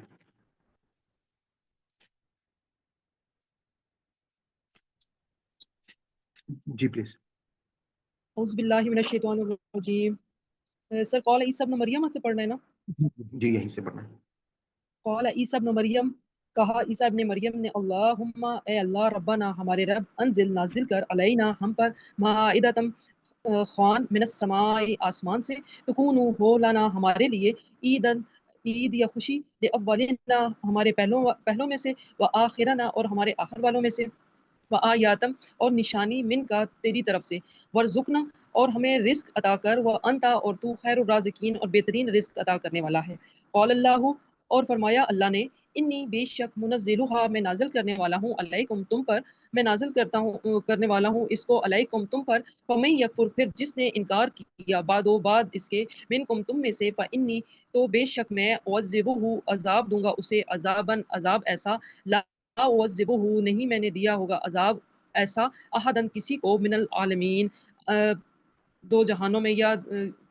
جی پلیز
اعوذ باللہ من الشیطان الرجیم سر قال عیسی ابن مریم سے پڑھنا ہے نا
جی یہیں سے پڑھنا ہے
قال عیسی ابن مریم کہا عیسی ابن مریم نے اللہم اے اللہ ربنا ہمارے رب انزل نازل کر علینا ہم پر مائدتم خوان من السماء آسمان سے تکونو ہو لنا ہمارے لیے عید یا خوشی اولنا ہمارے پہلوں میں سے و آخرنا اور ہمارے آخر والوں میں سے و آیاتم اور نشانی من کا تیری طرف سے ورزقنا اور ہمیں رزق عطا کر و انتا اور تو خیر الرازقین اور بہترین رزق عطا کرنے والا ہے قال اللہ اور فرمایا اللہ نے انی بے شک منزلھا میں نازل کرنے والا ہوں علیکم تم پر میں نازل کرنے والا ہوں اس کو علیکم تم پر فمن یکفر پھر جس نے انکار کیا بعد اس کے منکم تم میں سے فانی تو بے شک میں اعذبہ عذاب دوں گا اسے عذاب ایسا لا اعذبہ نہیں میں نے دیا ہوگا عذاب ایسا احدن کسی کو من العالمین دو جہانوں میں یا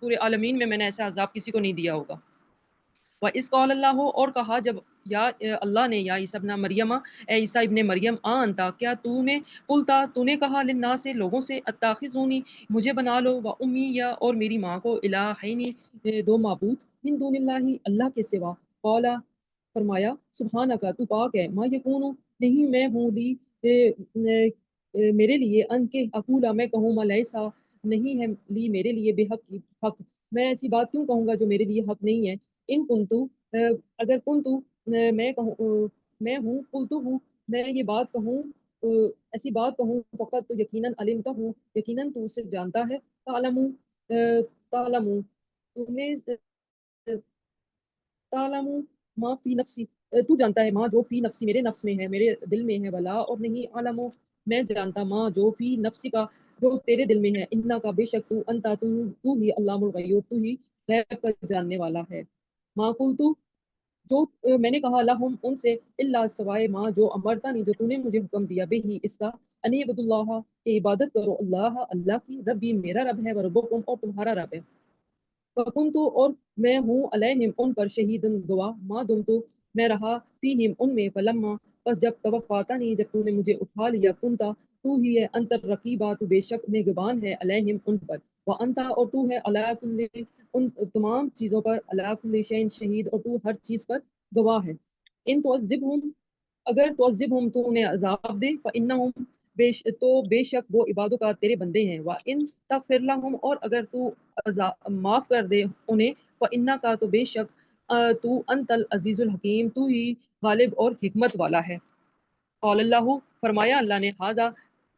پورے عالمین میں نے ایسا عذاب کسی کو نہیں دیا ہوگا وَإِذْ قَالَ اللَّهُ اور کہا جب یا اللہ نے یا عیسی ابن مریم اے عیسی ابن مریم آنتا کیا تو نے کہا للناس سے لوگوں سے اتخذونی مجھے بنا لو و امی یا اور میری ماں کو الہین دو معبود من دون اللہ کے سوا قال فرمایا سبحانک تو پاک ہے ما یکون نہیں میں ہوں لی میرے لیے ان کے اقولا میں کہوں ما لیسا نہیں ہے لی میرے لیے بے حق میں ایسی بات کیوں کہوں گا جو میرے لیے حق نہیں ہے ان کنتو اگر کنتو میں ہوں قلتو ہوں میں یہ بات کہوں ایسی بات کہوں فقط تو یقیناً علمتا ہوں یقیناً تو اسے جانتا ہے تعلم ما فی نفسی تو جانتا ہے ماں جو فی نفسی میرے نفس میں ہے میرے دل میں ہے ولا اور نہیں عالم میں جانتا ماں جو فی نفسی کا جو تیرے دل میں ہے انہا کا بے شک تو انتا تو ہی علام الغیوب تو ہی غیب کا جاننے والا ہے ماں قلتو جو میں نے کہا لہم ان سے اللہ سوائے ماں جو امرتا نہیں جو تو نے مجھے حکم دیا بے ہی اس کا انی عبد اللہ کہ عبادت کرو اللہ کی ربی میرا رب ہے وربکم اور تمہارا رب ہے فکنتو اور میں ہوں علیہم ان پر شہیدن گواہ ما دمتو میں رہا فیہم ان میں فلما پس جب توفاتا نہیں جب تو نے مجھے اٹھا لیا کنتا تو ہی ہے انتر رقیبہ تو بے شک نگبان ہے علیہم ان پر وانتا اور تو ہے علی کل ان تمام چیزوں پر علی کل شیء شہید اور تو ہر چیز پر گواہ ہے ان تعذبہم اگر تعذبہم تو انہیں عذاب دے فانہم بے شک وہ عبادوں کا تیرے بندے ہیں وان تغفر لہم اور اگر تو معاف کر دے انہیں فانک کا تو بے شک تو انت العزیز الحکیم تو ہی غالب اور حکمت والا ہے قال اللہ فرمایا اللہ نے ھذا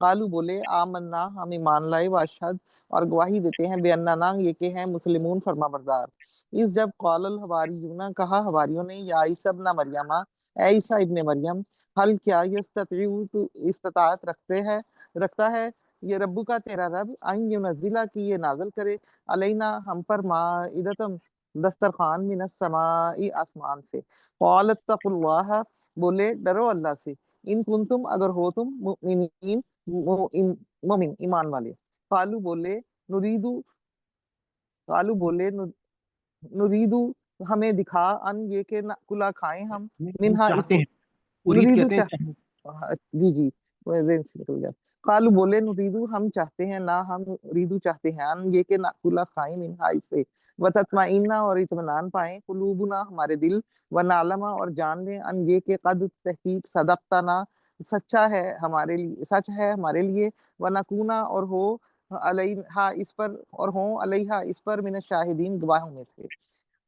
قالو بولے آمنا ہم ایمان لائے واشہد اور گواہی دیتے ہیں بے اننا یہ کہ ہیں مسلمون فرما بردار اس جب قال الحواریون کہا حواریوں نے یا عیسی ابن مریم اے عیسیٰ ابن مریم حل کیا یستطیع تو استطاعت رکھتا ہے یہ ربو کا تیرا رب ان ینزلہ کی یہ نازل کرے علینا ہم پر مائدتم دسترخوان من السماء آسمان سے قال اتقوا اللہ بولے ڈرو اللہ سے ان کنتم اگر ہو تم مؤمنین مومن ایمان والے قالو بولے نریدو ہمیں دکھا ان یہ کہ کلا کھائیں ہم منہا اس
چاہتے
سے
ہیں ارید
نریدو
کہتے ہیں چاہتے
جی ذہن سے نکل گیا قالو بولے نریدو ہم چاہتے ہیں نہ ہم ریدو چاہتے ہیں ان یہ کہ کلا کھائیں منہا اس سے وتطمئن اور اطمینان پائیں قلوبنا ہمارے دل ونعلم اور جان لیں ان یہ کہ قد تحقیق صدقتنا سچا ہے ہمارے لیے سچ ہے ہمارے لیے ونکونا اور ہو علیہا اس پر اور ہوں علیہا اس پر من الشاہدین گواہوں میں سے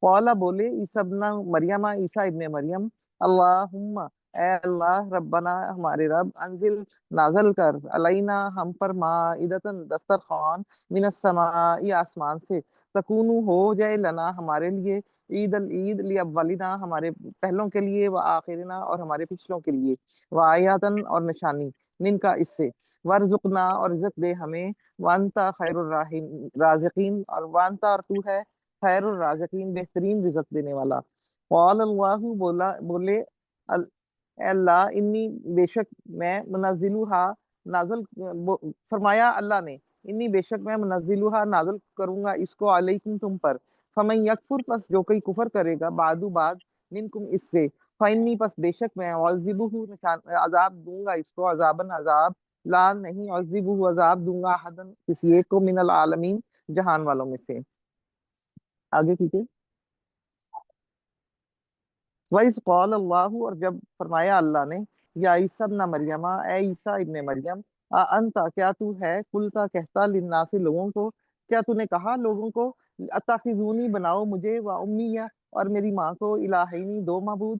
قولا بولے عیسیٰ ابن مریم عیسیٰ ابن مریم اللہم اے اللہ ربنا ہمارے رب انزل نازل کر علینا ہم پر مائدتن دسترخوان من السماء آسمان سے تکونو ہو جائے لنا ہمارے لیے عید العید لاولنا ہمارے پہلوں کے لیے و آخرنا اور ہمارے پچھلوں کے لیے و آیاتن اور نشانی من کا اس سے ورزقنا اور رزق دے ہمیں وانتا خیر الرازقین اور وانتا اور تو ہے خیر الرازقین بہترین رزق دینے والا قال اللہ بولے اے اللہ انی بے شک میں منزلوہا نازل فرمایا اللہ نے انی بے شک میں منزلوہا نازل کروں گا اس کو علیکم تم پر فمن یکفر پس جو کوئی کفر کرے گا بعد منکم اس سے فانی پس بے شک میں عذبہ عذاب دوں گا اس کو عذابن عذاب لا نہیں عذبہ عذاب دوں گا حدن کسی ایک کو من العالمین جہان والوں میں سے آگے کیجئے وَإِذْ قَالَ اللَّهُ اور جب فرمایا اللہ نے یا عیسیٰ ابن مریم اے عیسیٰ ابن مریم انتا کیا تو ہے قلتا کہتا للناس لوگوں کو کیا تو نے کہا لوگوں کو اتخذونی بناؤ مجھے و امیہ اور میری ماں کو الہینی دو معبود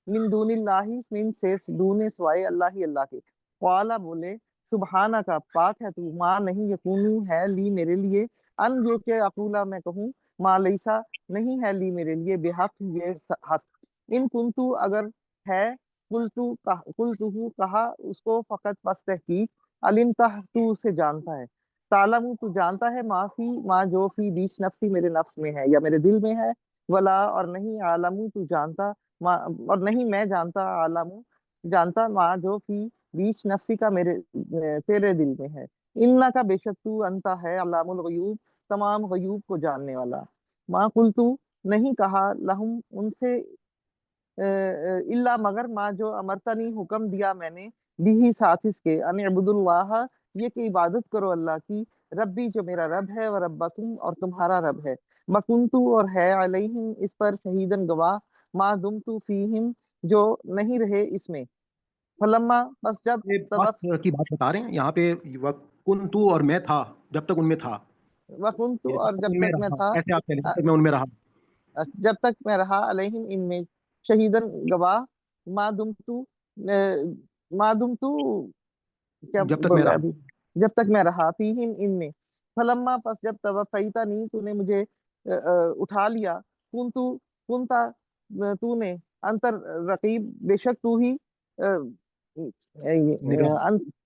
من دون اللہ من سے دون سوائے اللہ ہی اللہ کے قالا بولے سبحانہ کا پاک ہے تو ماں نہیں یکونی ہے لی میرے لیے ان یہ کہ اقولا میں کہوں ماں لیسا نہیں ہے لی میرے لیے بحق یہ حق ان کنتو اگر ہے قلتو کہا اس کو فقط پس تحقیق علمتہ تو اسے جانتا ہے تعلم تو جانتا ہے ما جو فی بیچ نفسی میرے نفس میں ہے یا میرے دل میں ہے ولا اور نہیں عالم تو جانتا اور نہیں میں جانتا عالم جانتا ما جو فی بیچ نفسی کا میرے تیرے دل میں ہے انہ کا بے شک تو انتا ہے علام الغیوب تمام غیوب کو جاننے والا ما قلتو نہیں کہا لہم ان سے اللہ مگر ما جو امرتنی حکم دیا میں نے بھی ساتھ اس کے ان عبد اللہ یہ کہ عبادت کرو اللہ کی ربی جو میرا رب ہے و ربکم اور تمہارا رب ہے مکنتو اور ہے علیہم اس پر شہیدن گواہ ما دمتو فیہم جو نہیں رہے اس میں فلما بس جب
بات کی بات بتا رہے ہیں یہاں پہ کنتو اور میں تھا جب تک ان میں تھا
وکنتو اور جب تک میں تھا
ایسے آپ کہہ لیں جب تک میں ان میں رہا
جب تک میں رہا علیہم ان میں شہیدن گواہ ما دمتو کیا
جب تک
بول
میں
رہا
رہا
ابھی جب تک میں رہا فیہم ان میں فلما پس جب توفیتنی تو نے مجھے اٹھا لیا کنتا تو نے انتر رقیب بے شک تو ہی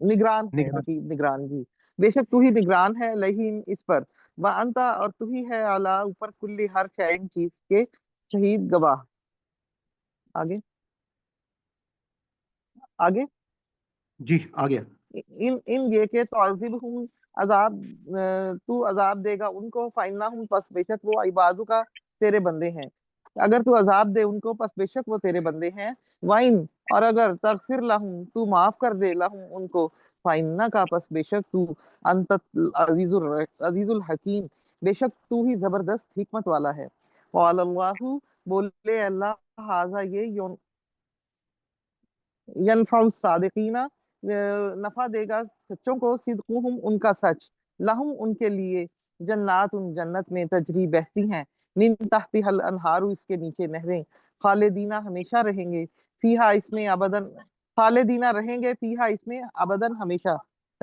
نگران ہے رقیب نگران جی بے شک تو ہی نگران ہے لہیم اس پر وانتا اور تو ہی ہے اعلیٰ اوپر کلی ہر شائن چیز کے شہید گواہ آگے
جی آگے
ان یہ کہ تعذبہم عذاب تو عذاب دے گا ان کو فإنہم پس بے شک وہ عبادو کا تیرے بندے ہیں اگر تو عذاب دے ان کو پس بے شک وہ تیرے بندے ہیں وَإِن اور اگر تغفر لہم تو معاف کر دے لہم ان کو فإنہ کا پس بے شک تو انت عزیز الحکیم بے شک تو ہی زبردست حکمت والا ہے قال اللہ بولے اللہ ھذا یہ ینفع الصادقین نفع دے گا سچوں کو صدقہم ان کا سچ لہم ان کے لیے جنات ان جنت میں تجری بہتی ہیں من تحتها الانہار اس کے نیچے نہریں خالدینہ ہمیشہ رہیں گے فیہا اس میں ابدن خالدینہ رہیں گے فیہا اس میں ابدن ہمیشہ